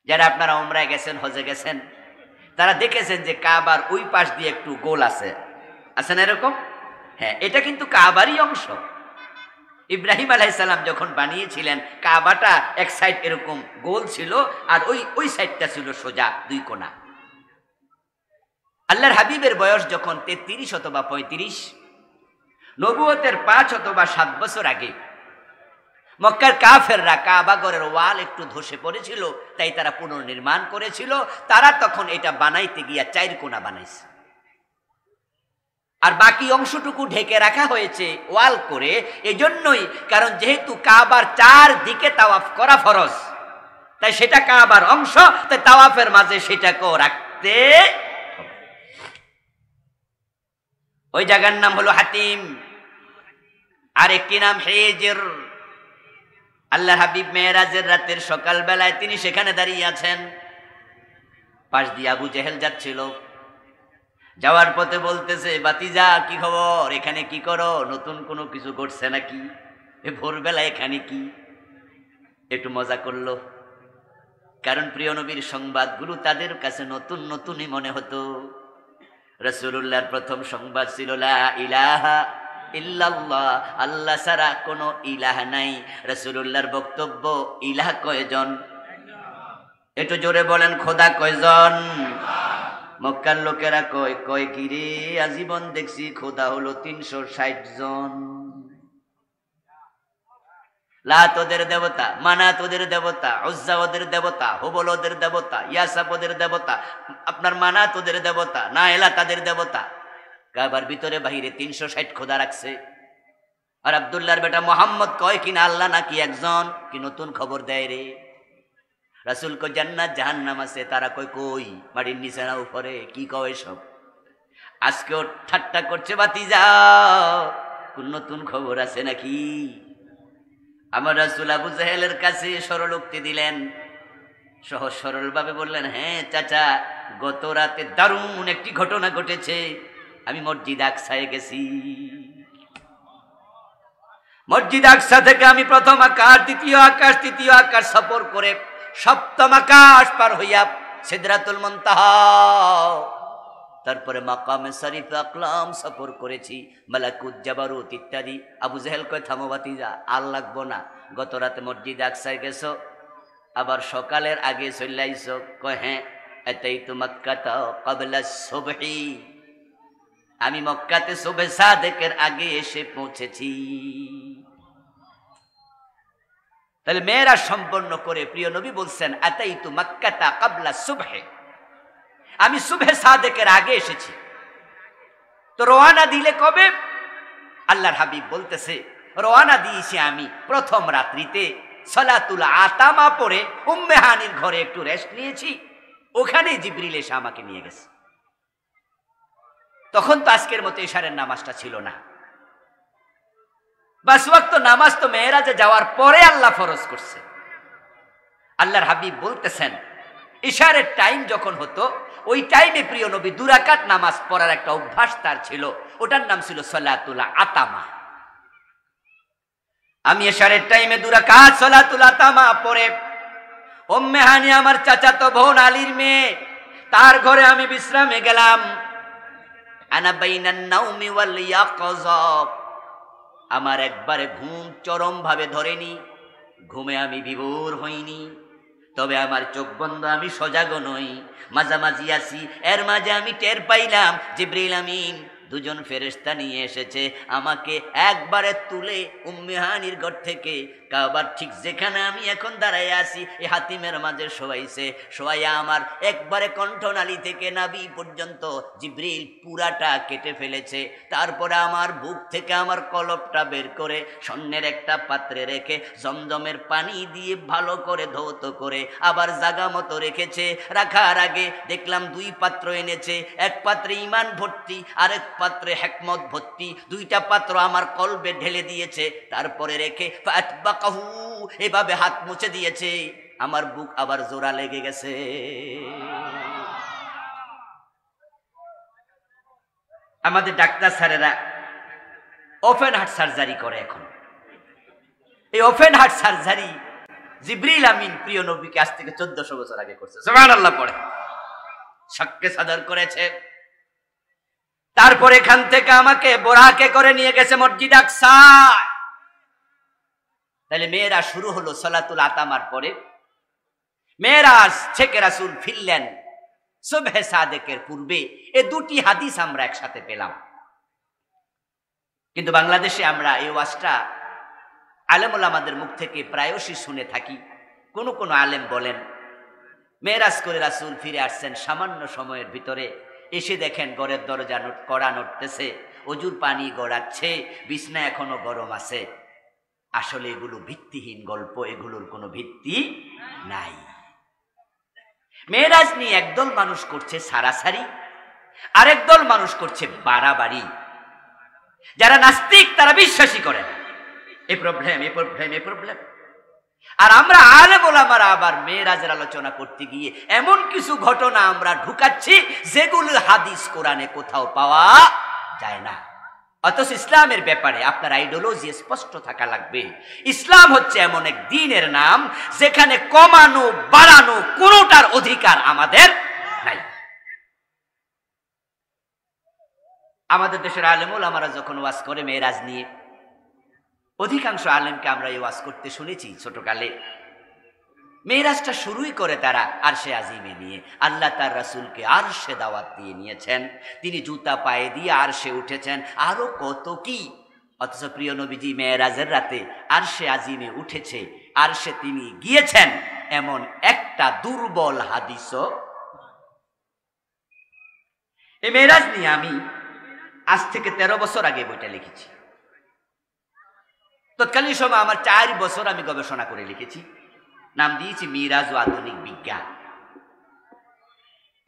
যারা আপনারা উমরায় গেছেন, হজে গেছেন, তারা দেখেছেন যে কাবার ওই পাশ দিয়ে একটু গোল আছে, আছে না এরকম? হ্যাঁ, এটা কিন্তু কাবারই অংশ। ইব্রাহিম আলাইহিস সালাম যখন বানিয়েছিলেন, কাবাটা এক সাইড এরকম গোল ছিল আর ওই সাইডটা ছিল সোজা 2 কোণা। আল্লাহর হাবিবের বয়স যখন 33 অথবা 35, নবুয়তের 5 অথবা 7 বছর আগে মক্কার কাফেররা কাবা ঘরের ওয়াল একটু ধসে পড়েছিল, তাই তারা পুনর্নির্মাণ করেছিল। তারা তখন এটা বানাইতে গিয়া 4 কোণা বানাইছে, আর বাকি অংশটুকু ঢেকে রাখা হয়েছে ওয়াল করে। এজন্যই, কারণ যেহেতু কাবার 4 দিকে তাওয়াফ করা ফরজ, তাই সেটা কাবার অংশ, তাই তাওয়াফের মাঝে সেটাকেও রাখতে। ওই জায়গার নাম হলো হাতিম, আর একটি নাম হিজর। আল্লাহ হাবিব মেরাজের রাতের সকাল বেলায় তিনি সেখানে দাঁড়িয়ে আছেন। পাশ দিয়ে আবু জেহেল যাচ্ছিল। যাওয়ার পথে বলতেছে, বাতিজা কি খবর, এখানে কি করো? নতুন কোনো কিছু ঘটছে নাকি? ভোরবেলা এখানে কি? একটু মজা করলো, কারণ প্রিয় নবীর সংবাদগুলো তাদের কাছে নতুন নতুনই মনে হতো। রাসূলুল্লাহর প্রথম সংবাদ ছিল লা ইলাহা ইল্লাল্লাহ, আল্লাহ ছাড়া কোনো ইলাহ নাই। রাসূলুল্লাহর বক্তব্য, ইলাহ কয়জন? একটু জোরে বলেন, খোদা কয়জন? মক্কার লোকেরা কয় কি রে, আজীবন দেখছি খোদা হলো 360 জন। লাত ওদের দেবতা, মানাত ওদের দেবতা, উজ্জা ওদের দেবতা, হুবল ওদের দেবতা, ইয়াসাব ওদের দেবতা, আপনার মানাত ওদের দেবতা, নায়েলা তাদের দেবতা। কাবার ভিতরে বাহিরে 360 খোদা রাখছে। আর আব্দুল্লাহর বেটা মোহাম্মদ কয় কিনা আল্লাহ নাকি একজন, কি নতুন খবর দেয় রে? রাসূল কয় জান্নাত জাহান্নাম আছে, তারা কয় কই, মাটির নিচে না উপরে, কি কয় সব? আজকেও ঠাট্টা করছে, বাতিজা কোন নতুন খবর আছে নাকি? আমার রাসূল আবু জেহেলের কাছে সরলোক্তি দিলেন, সহজ সরল ভাবে বললেন, হ্যাঁ চাচা, গত রাতে দারুণ একটি ঘটনা ঘটেছে। আমি মসজিদ আকসায় গেছি। মসজিদ আকসা থেকে আমি প্রথম আকাশ, দ্বিতীয় আকাশ, তৃতীয় আকাশ সফর করে 7ম আকাশ পার হইয়া সিদরাতুল মুনতাহা, তারপরে মাকামে শরীফ আকলাম সফর করেছি, মালাকুত জাবারুত ইত্যাদি। আবু জেহেল কয়, থামো বাতিজা, আর লাগবো না। গত রাতে মসজিদ আকসায় গেছো, আবার সকালের আগে চলে আইছো? কয় হ্যাঁ। আতাইতু মাক্কাতা ক্বাবলা সুবহি, আমি মক্কাতে সুবহে সাদেকের আগে এসে পৌঁছেছি। তাহলে মেরাজ সম্পন্ন করে প্রিয় নবী বলছেন, আতাইতু মাক্কাতা ক্বাবলা সুবহি, আমি সুবহে সাদেকের আগে এসেছি। তো রওয়ানা দিলে কবে? আল্লাহর হাবিব বলতেছে রওয়ানা দিয়েছি আমি প্রথম রাত্রিতে, সালাতুল আতামা পড়ে উম্মে হানির ঘরে একটু রেস্ট নিয়েছি, ওখানে জিবরিল এসে আমাকে নিয়ে গেছে। তখন তো আজকের মতো ইশারের নামাজটা ছিল না। 5 ওয়াক্ত নামাজ তো মেরাজে যাওয়ার পরে আল্লাহ ফরজ করছে। আল্লাহর হাবিব বলতেছেন ইশারের টাইম যখন হতো ওই টাইমে প্রিয় নবী 2 রাকাত নামাজ পড়ার একটা অভ্যাস তার ছিল, ওটার নাম ছিল সালাতুল আতামা। আমি ইশারের টাইমে 2 রাকাত সালাতুল আতামা পড়ে উম্মে হানি আমার চাচাতো বোন আলীর মেয়ে, তার ঘরে আমি বিশ্রামে গেলাম। আনা বাইনান নাউমি ওয়াল ইয়াকযা, আমার একবারে ঘুম চরম ভাবে ধরেনি, ঘুমে আমি বিভোর হইনি, তবে আমার চোখ বন্ধ, আমি সজাগ নই, মাঝামাঝি আছি। এর মাঝে আমি টের পাইলাম জিবরিল আমিন 2 ফেরেশতা নিয়ে এসেছে, আমাকে একবারে তুলে উম্মে হানির ঘর থেকে কাবার ঠিক যেখানে আমি এখন দাঁড়ায় আছি এই হাতিমের মাঝে শোয়াইছে। শোয়াইয়া আমার একবারে কণ্ঠনালী থেকে নাভি পর্যন্ত জিবরিল পুরাটা কেটে ফেলেছে। তারপরে আমার বুক থেকে আমার কলবটা বের করে স্বর্ণের একটা পাত্রে রেখে জমজমের পানি দিয়ে ভালো করে ধৌত করে আবার জাগা মতো রেখেছে। রাখার আগে দেখলাম 2 পাত্র এনেছে, এক পাত্রে ঈমান ভর্তি, আরেক পাত্রে হিকমত ভর্তি। 2টা পাত্র আমার কলবে ঢেলে দিয়েছে, তারপরে রেখে ফাতবাকাহু এভাবে হাত মুছে দিয়েছে। আমার বুক আবার জোড়া লেগে গেছে। আমাদের ডাক্তার স্যারেরা ওপেন হার্ট সার্জারি করে এখন। এই ওপেন হার্ট সার্জারি জিবরিল আমিন প্রিয় নবীকে আজ থেকে 1400 বছর আগে করছে। সুবহানাল্লাহ পড়ে সাক্কে সাদর করেছে। তারপর এখান থেকে আমাকে বোরাকে করে নিয়ে গেছে মসজিদ আকসা। তাহলে মেয়েরাজ শুরু হলো সালাতুল আতামার পরে। মেয়েরাজ থেকে রাসূল ফিরলেন সুবহে সাদেকের পূর্বে। এই 2টি হাদিস আমরা একসাথে পেলাম। কিন্তু বাংলাদেশে আমরা এই ওয়াজটা আলেম ওলামাদের মুখ থেকে প্রায়শই শুনে থাকি। কোন কোন আলেম বলেন মেরাজ করে রাসূল ফিরে আসছেন, সামান্য সময়ের ভিতরে এসে দেখেন ঘরের দরজা কড়া নড়তেছে, অজুর পানি গড়াচ্ছে, বিছনা এখনো গরম আছে। আসলে এগুলো ভিত্তিহীন গল্প, এগুলোর কোনো ভিত্তি নাই। মেরাজ নিয়ে একদল মানুষ করছে সারাসারি, আরেক দল মানুষ করছে বাড়াবাড়ি। যারা নাস্তিক তারা বিশ্বাসী করে না, এই প্রবলেম এই প্রবলেম এই প্রবলেম। আর আমরা আলেম ওলামারা আবার মেরাজের আলোচনা করতে গিয়ে এমন কিছু ঘটনা আমরা ঢুকাচ্ছি যেগুলো হাদিস কোরআনে কোথাও পাওয়া যায় না। অথচ ইসলামের ব্যাপারে আপনার আইডিওলজি স্পষ্ট থাকা লাগবে। ইসলাম হচ্ছে এমন এক দ্বীনের নাম যেখানে কমানো বাড়ানো কোনোটার অধিকার আমাদের নাই। আমাদের দেশের আলেম ওলামারা যখন ওয়াজ করে মেরাজ নিয়ে, অধিকাংশ আলেমকে আমরা এই ওয়াজ করতে শুনেছি ছোটকালে। মেরাজটা শুরুই করে তারা আরশে আজিমে নিয়ে। আল্লাহ তার রাসূলকে আরশে দাওয়াত দিয়ে নিয়েছেন, তিনি জুতা পায়ে দিয়ে আরশে উঠেছেন, আরো কত কি। অথচ প্রিয় নবীজি মেরাজের রাতে আরশে আজিমে উঠেছে, আরশে তিনি গিয়েছেন, এমন একটা দুর্বল হাদিসও। এই মেরাজ নিয়ে আমি আজ থেকে 13 বছর আগে বইটা লিখেছি। তৎকালীন সময় আমার 4 বছর আমি গবেষণা করে লিখেছি, নাম দিয়েছি মিরাজ ও আধুনিক বিজ্ঞান।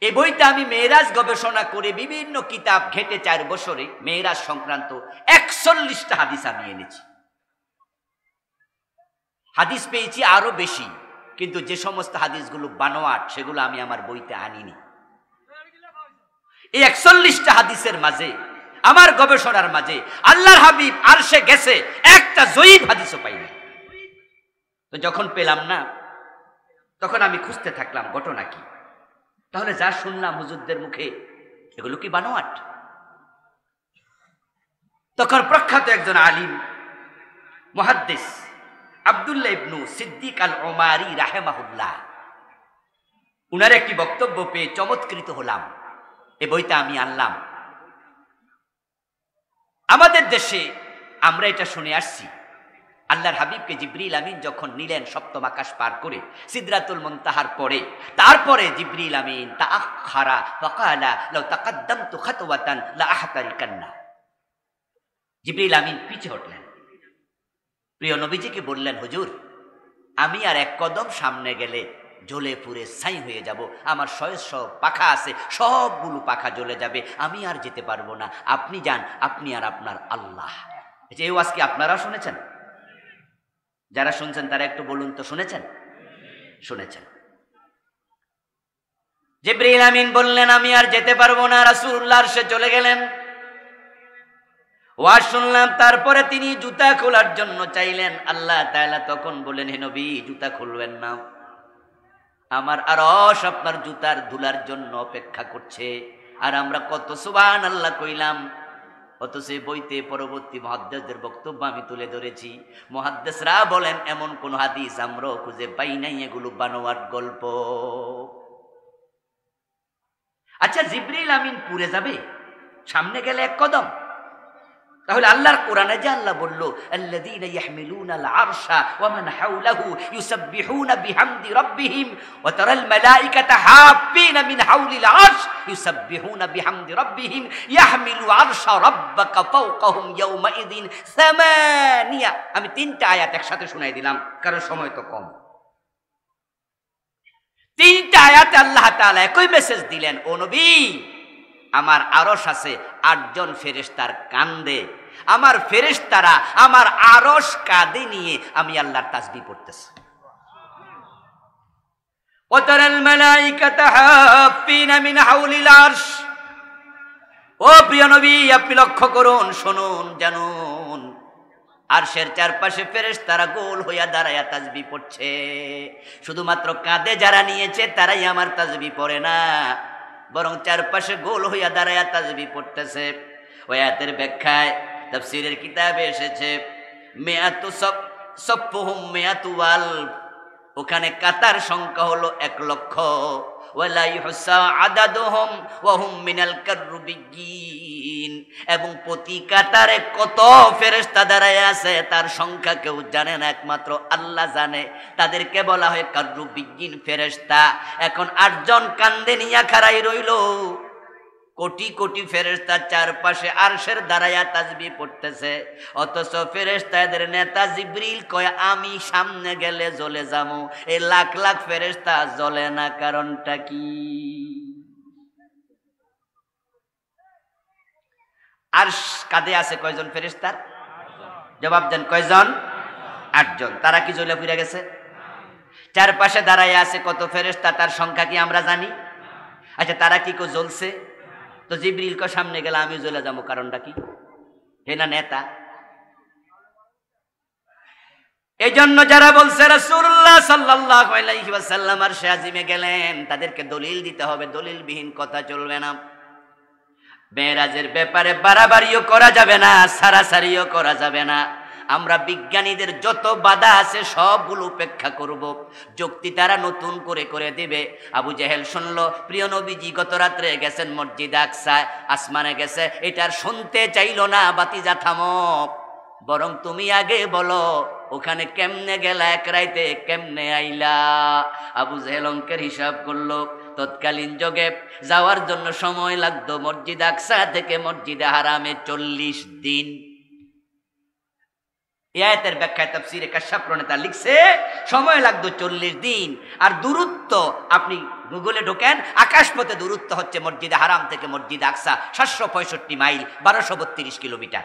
এই বইটা আমি মেরাজ গবেষণা করে বিভিন্ন কিতাব ঘেটে 4 বছরে মেরাজ সংক্রান্ত 41টা হাদিস আমি এনেছি। হাদিস পেয়েছি আরো বেশি, কিন্তু যে সমস্ত হাদিসগুলো বানোয়াট সেগুলো আমি আমার বইতে আনিনি। এই 41টা হাদিসের মাঝে, আমার গবেষণার মাঝে আল্লাহর হাবিব আরশে গেছে একটা জয়ীফ হাদিসও পাইনি। তো যখন পেলাম না তখন আমি খুঁজতে থাকলাম ঘটনা কি। তাহলে যা শুনলাম হুজুরদের মুখে এগুলো কি বানোয়াট? তখন প্রখ্যাত একজন আলিম মুহাদ্দিস আব্দুল্লাহ ইবনু সিদ্দিক আল ওমারি রাহিমাহুল্লাহ, উনার একটি বক্তব্য পেয়ে চমৎকৃত হলাম। এই বইটা আমি আনলাম। আমাদের দেশে আমরা এটা শুনে আসছি আল্লাহর হাবিবকে জিবরিল আমিন যখন নিলেন সপ্তম আকাশ পার করে সিদরাতুল মুনতাহার পরে, তারপরে জিবরিল আমিন তাআখারা ফাকালা লাউ তাকাদ্দামতু খাতওয়াতান লা আহতারিকান্না। জিবরিল আমিন পিছে হটলেন, প্রিয় নবীজিকে বললেন, হুজুর আমি আর এক কদম সামনে গেলে জ্বলে পুড়ে ছাই হয়ে যাব, আমার শয়েশ পাখা আছে, সবগুলো পাখা জ্বলে যাবে, আমি আর যেতে পারবো না, আপনি যান, আপনি আর আপনার আল্লাহ। এই ওয়াজ কি আপনারা শুনেছেন? যারা শুনছেন তারা একটু বলুন তো, শুনেছেন? শুনেছেন। জিবরিল আমিন বললেন, আমি আর যেতে পারবো না, রাসূলুল্লাহ আরশে চলে গেলেন। ওয়াজ শুনলাম, তারপরে তিনি জুতা খোলার জন্য চাইলেন। আল্লাহ তাআলা তখন বলেন, হে নবী জুতা খুলবেন না, আমার আরশ আপনার জুতার ধুলার জন্য অপেক্ষা করছে। আর আমরা কত সুবহানাল্লাহ কইলাম, অথচ বইতে পরবর্তী মুহাদ্দিসদের বক্তব্য আমি তুলে ধরেছি। মুহাদ্দিসরা বলেন এমন কোন হাদিস আমরা খুঁজে পাই নাই, এগুলো বানোয়াট গল্প। আচ্ছা, জিবরিল আমিন পুড়ে যাবে সামনে গেলে এক কদম? তাহলে আল্লাহর কোরআনে যে আল্লাহ বলল, আল্লাযীনা ইয়াহমিলুনাল আরশা ওয়া মান হাওলাহু ইউসাব্বিহুনা বিহামদি রাব্বিহিম ওয়া তারাল মালায়েকাতা হাফিনা মিন হাওলিল আরশ ইউসাব্বিহুনা বিহামদি রাব্বিহিম ইয়াহমিলু আরশা রাব্বাকা ফাওকাহুম ইয়াওমা ইযিন সামানিয়া। আমি তিনটা আয়াত একসাথে শোনাই দিলাম, কারণ সময় তো কম। তিনটা আয়াতে আল্লাহ তাআলা একই মেসেজ দিলেন, ও নবী আমার আরশ আছে, 8 জন ফেরেশতার কান্দে, আমার ফেরেশতারা আমার আরশ কাঁধে নিয়ে আমি আল্লাহর তাসবিহ পড়তেছি। ওয়া তারাল মালায়েকাতা হাফিনা মিন হাওলিল আরশ। ও প্রিয় নবী আপনি লক্ষ্য করুন, শুনুন, জানুন, আরশের চারপাশে ফেরেশতারা গোল হইয়া দাঁড়াইয়া তাসবিহ পড়ছে। শুধুমাত্র কাঁধে যারা নিয়েছে তারাই আমার তাসবিহ পড়ে না, বরং চারপাশে গোল হইয়া দাঁড়াইয়া তাসবিহ পড়তেছে। ওই আয়াতের ব্যাখ্যায় তাফসীরের কিতাবে এসেছে, মিয়াতু সফফুহুম মিয়াতু ওয়াল, ওখানে কাতার সংখ্যা হলো 1 লক্ষ। ওয়ালা ইহসা আদাদুহুম ওয়া হুম মিনাল কাররুবিয়্যিন, এবং প্রতি কাতারে কত ফেরেশতা দাঁড়ায় আছে তার সংখ্যা কেউ জানে না, একমাত্র আল্লাহ জানে। তাদেরকে বলা হয় কাররুবিয়্যিন ফেরেশতা। এখন 8 জন কান্দে নিয়া খাড়াই রইল, কোটি কোটি ফেরেশতা চারপাশে আরশের দাঁড়ায়া তাসবিহ পড়তেছে, অথচ ফেরেশতাদের নেতা জিবরিল কয় আমি সামনে গেলে জ্বলে যাবো। এই লাখ লাখ ফেরেশতা জ্বলে না, কারণটা কি? আরশ কাঁধে আছে কয়জন ফেরেশতার? জবাব দেন, কয়জন? 8 জন। তারা কি জ্বলে পুড়ে গেছে? চারপাশে দাঁড়ায় আছে কত ফেরেশতা, তার সংখ্যা কি আমরা জানি? আচ্ছা, তারা কি কেউ জ্বলছে? তো জিবরিল কে সামনে গেলে আমি জ্বলে যাবো, কারণটা কি? হে না নেতা? এই জন্য যারা বলছে রাসূলুল্লাহ সাল্লাল্লাহু আলাইহি ওয়াসাল্লাম আরশে আজিমে গেলেন, তাদেরকে দলিল দিতে হবে, দলিলবিহীন কথা চলবে না। মেরাজের ব্যাপারে বাড়াবাড়িও করা যাবে না, সারাসারিও করা যাবে না। আমরা বিজ্ঞানীদের যত বাধা আছে সবগুলো উপেক্ষা করব, যুক্তি তারা নতুন করে করে দিবে। আবু জেহেল শুনলো প্রিয় নবীজি গত রাত্রে গেছেন মসজিদে আকসায়, আসমানে গেছে, এটার শুনতে চাইলো না। বাতিজা থামো, বরং তুমি আগে বলো ওখানে কেমনে গেলা, এক রাইতে কেমনে আইলা? আবু জেহেল অঙ্কের হিসাব করলো, তৎকালীন যুগে যাওয়ার জন্য সময় লাগতো মসজিদ আকসা থেকে মসজিদে হারামে 40 দিন। এই আয়াতের ব্যাখ্যায় তাফসীরে কাশফ প্রণেতা লিখছে সময় লাগতো 40 দিন। আর দূরত্ব আপনি গুগলে ঢোকেন, আকাশপথে দূরত্ব হচ্ছে মসজিদে হারাম থেকে মসজিদ আকসা 765 মাইল, 1232 কিলোমিটার।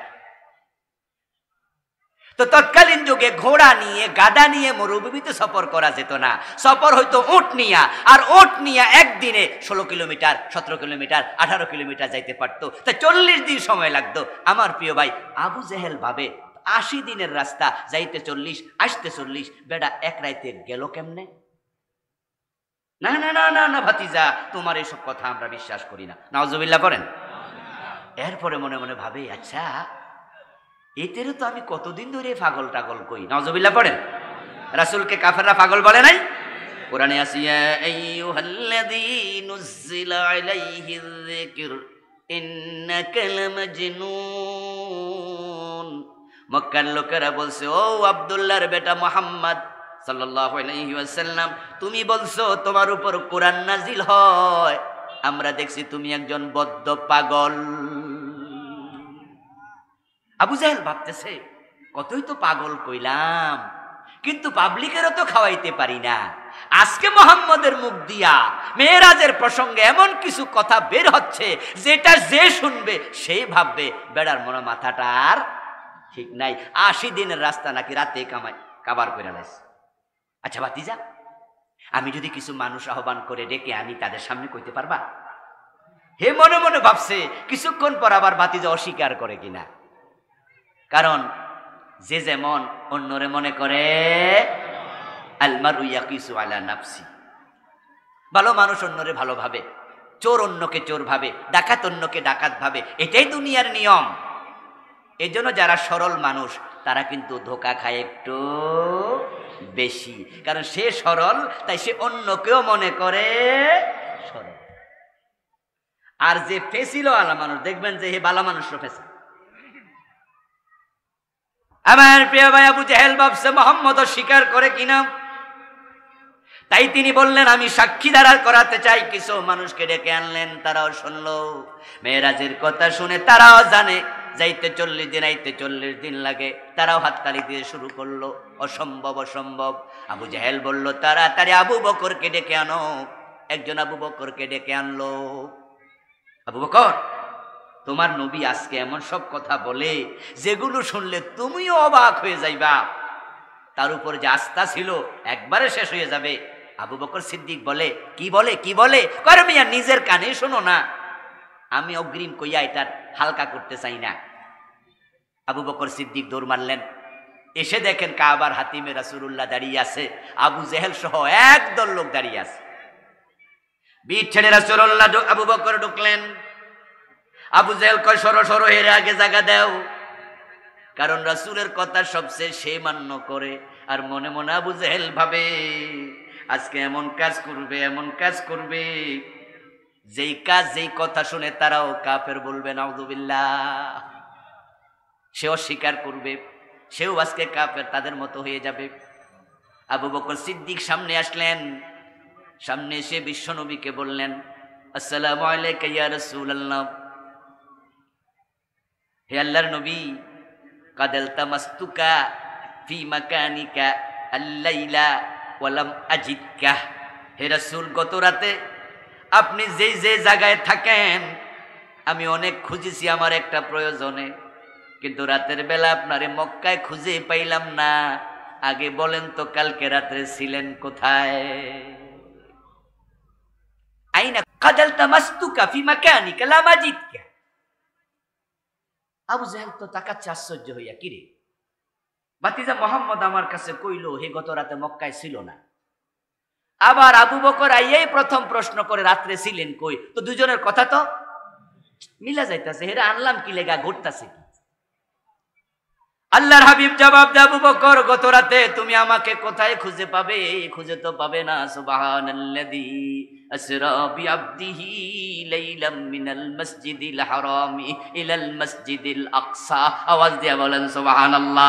তো তৎকালীন যুগে ঘোড়া নিয়ে গাধা নিয়ে মরুভূমিতে সফর করা যেত না, সফর হইতো উট নিয়া, আর উট নিয়া একদিনে 16 কিলোমিটার, 17 কিলোমিটার, 18 কিলোমিটার যাইতে পারতো। তা 40 দিন সময় লাগতো। আমার প্রিয় ভাই, আবু জেহেল ভাবে 80 দিনের রাস্তা, যাইতে 40 আসতে 40, বেটা এক রাইতে গেল কেমনে? না না না না না ভাতিজা, তোমার এইসব কথা আমরা বিশ্বাস করি না। নাউজুবিল্লাহ পড়েন। এরপরে মনে মনে ভাবে, আচ্ছা এতেরও তো আমি কতদিন ধরে পাগল টাগল কই। নাউজুবিল্লাহ পড়েন। রাসূলকে কাফেররা পাগল বলে নাই? কোরআনে আছে, ইয়া আইয়ুহাল্লাযী নুজ্জিলা আলাইহিয যিকর ইন্নাকা লামাজনুন। মক্কার লোকেরা বলছে, ও আব্দুল্লাহর বেটা মুহাম্মদ সাল্লাল্লাহু আলাইহি ওয়াসাল্লাম, তুমি বলছো তোমার উপর কোরআন নাজিল হয়, আমরা দেখছি তুমি একজন বদ্ধ পাগল। আবু জাহেল ভাবতেছে, কতই তো পাগল কইলাম, কিন্তু পাবলিকেরও তো খাওয়াইতে পারি না। আজকে মোহাম্মদের মুখ দিয়া মেরাজের প্রসঙ্গে এমন কিছু কথা বের হচ্ছে যেটা যে শুনবে সে ভাববে বেড়ার মনে মাথাটা আর ঠিক নাই, 80 দিনের রাস্তা নাকি রাতে কাবার করে লাইছে। আচ্ছা ভাতিজা, আমি যদি কিছু মানুষ আহ্বান করে ডেকে আনি, তাদের সামনে কইতে পারবা? হে মনে মনে ভাবছে, কিছুক্ষণ পর আবার ভাতিজা অস্বীকার করে কিনা, কারণ যে যেমন অন্যরে মনে করে আলমারু ইয়াকিসু আলা নাফসি। ভালো মানুষ অন্যরে ভালো ভাবে, চোর অন্যকে চোর ভাবে, ডাকাত অন্যকে ডাকাত ভাবে, এটাই দুনিয়ার নিয়ম। এই জন্য যারা সরল মানুষ তারা কিন্তু ধোঁকা খায় একটু বেশি, কারণ সে সরল, তাই সে অন্যকেও মনে করে সরল। আর যে ফেসিল আলা মানুষ, দেখবেন যে হে বালা মানুষও ফেসা। আমার প্রিয় ভাই, আবু জাহেল ভাবছে মোহাম্মদ স্বীকার করে কিনা, তাই তিনি বললেন আমি সাক্ষী দ্বারা করাতে চাই। কিছু মানুষকে ডেকে আনলেন, তারাও শুনলো মেরাজের কথা শুনে, তারাও জানে যাইতে 40 দিন আইতে 40 দিন লাগে, তারাও হাততালি দিয়ে শুরু করলো অসম্ভব অসম্ভব। আবু জাহেল বলল তাড়াতাড়ি আবু বকরকে ডেকে আনো। একজন আবু বকরকে ডেকে আনলো। আবু বকর, তোমার নবী আজকে এমন সব কথা বলে যেগুলো শুনলে তুমিও অবাক হয়ে যাইবা, তার উপর যে আস্থা ছিল একবারে শেষ হয়ে যাবে। আবু বকর সিদ্দিক বলে, কি বলে কি বলে? কর মিয়া, নিজের কানে শোনো না, আমি অগ্রিম কইয়া এটার হালকা করতে চাই না। আবু বকর সিদ্দিক দৌড় মারলেন, এসে দেখেন কাবার হাতিমে রাসূলুল্লাহ দাঁড়িয়ে আছে, আবু জেহেল সহ একদল লোক দাঁড়িয়ে আছে। বিট ছেড়ে রাসূলুল্লাহ আবু বকর ঢুকলেন। আবু জেহেল কয়, সরো সরো, এর আগে জায়গা দাও, কারণ রাসূলের কথা সবচেয়ে সে মান্য করে। আর মনে মনে আবু জেহেল ভাবে আজকে এমন কাজ করবে, এমন কাজ করবে, যেই কাজ যেই কথা শুনে তারাও কাফের বলবে, নাউযুবিল্লাহ। সেও স্বীকার করবে, সেও আজকে কাফের, তাদের মতো হয়ে যাবে। আবু বকর সিদ্দিক সামনে আসলেন। সামনে এসে বিশ্বনবীকে বললেন, আসসালামু আলাইকা ইয়া রাসূলুল্লাহ, হে আল্লাহর নবী, কাদাল তামাস্তুকা ফি মাকানিকা আল্লাইলা ওয়ালাম আজিদকা। হে রাসূল, গত রাতে আপনি যে যে জায়গায় থাকেন আমি অনেক খুঁজেছি আমার একটা প্রয়োজনে, কিন্তু রাতের বেলা আপনারে মক্কায় খুঁজে পাইলাম না। আগে বলেন তো কালকে রাতে ছিলেন কোথায়? আইনা কাদাল তামাস্তুকা ফি মাকানিকা লা আজিদকা। আবু জাহেল তো তাকাচ্ছে আশ্চর্য হইয়া, কিরে ভাতিজা মোহাম্মদ আমার কাছে কইলো হে গত রাতে মক্কায় ছিল না। আবার আবু বকর আইয়াই প্রথম প্রশ্ন করে রাত্রে ছিলেন কই? তো দুজনের কথা তো মিলা যাইতাছে, হেরা আনলাম কি লেগা, ঘুরতাছে কি? আল্লাহর হাবিব জবাব দেয়, আবু বকর, গত রাতে তুমি আমাকে কোথায় খুঁজে পাবে? খুঁজে তো পাবে না। সুবহানাল্লাযী আসরা বিআবদিহি লাইলাম মিনাল মসজিদিল হারামি ইলাল মসজিদিল আকসা। আওয়াজ দিয়ে বলেন সুবহানাল্লাহ।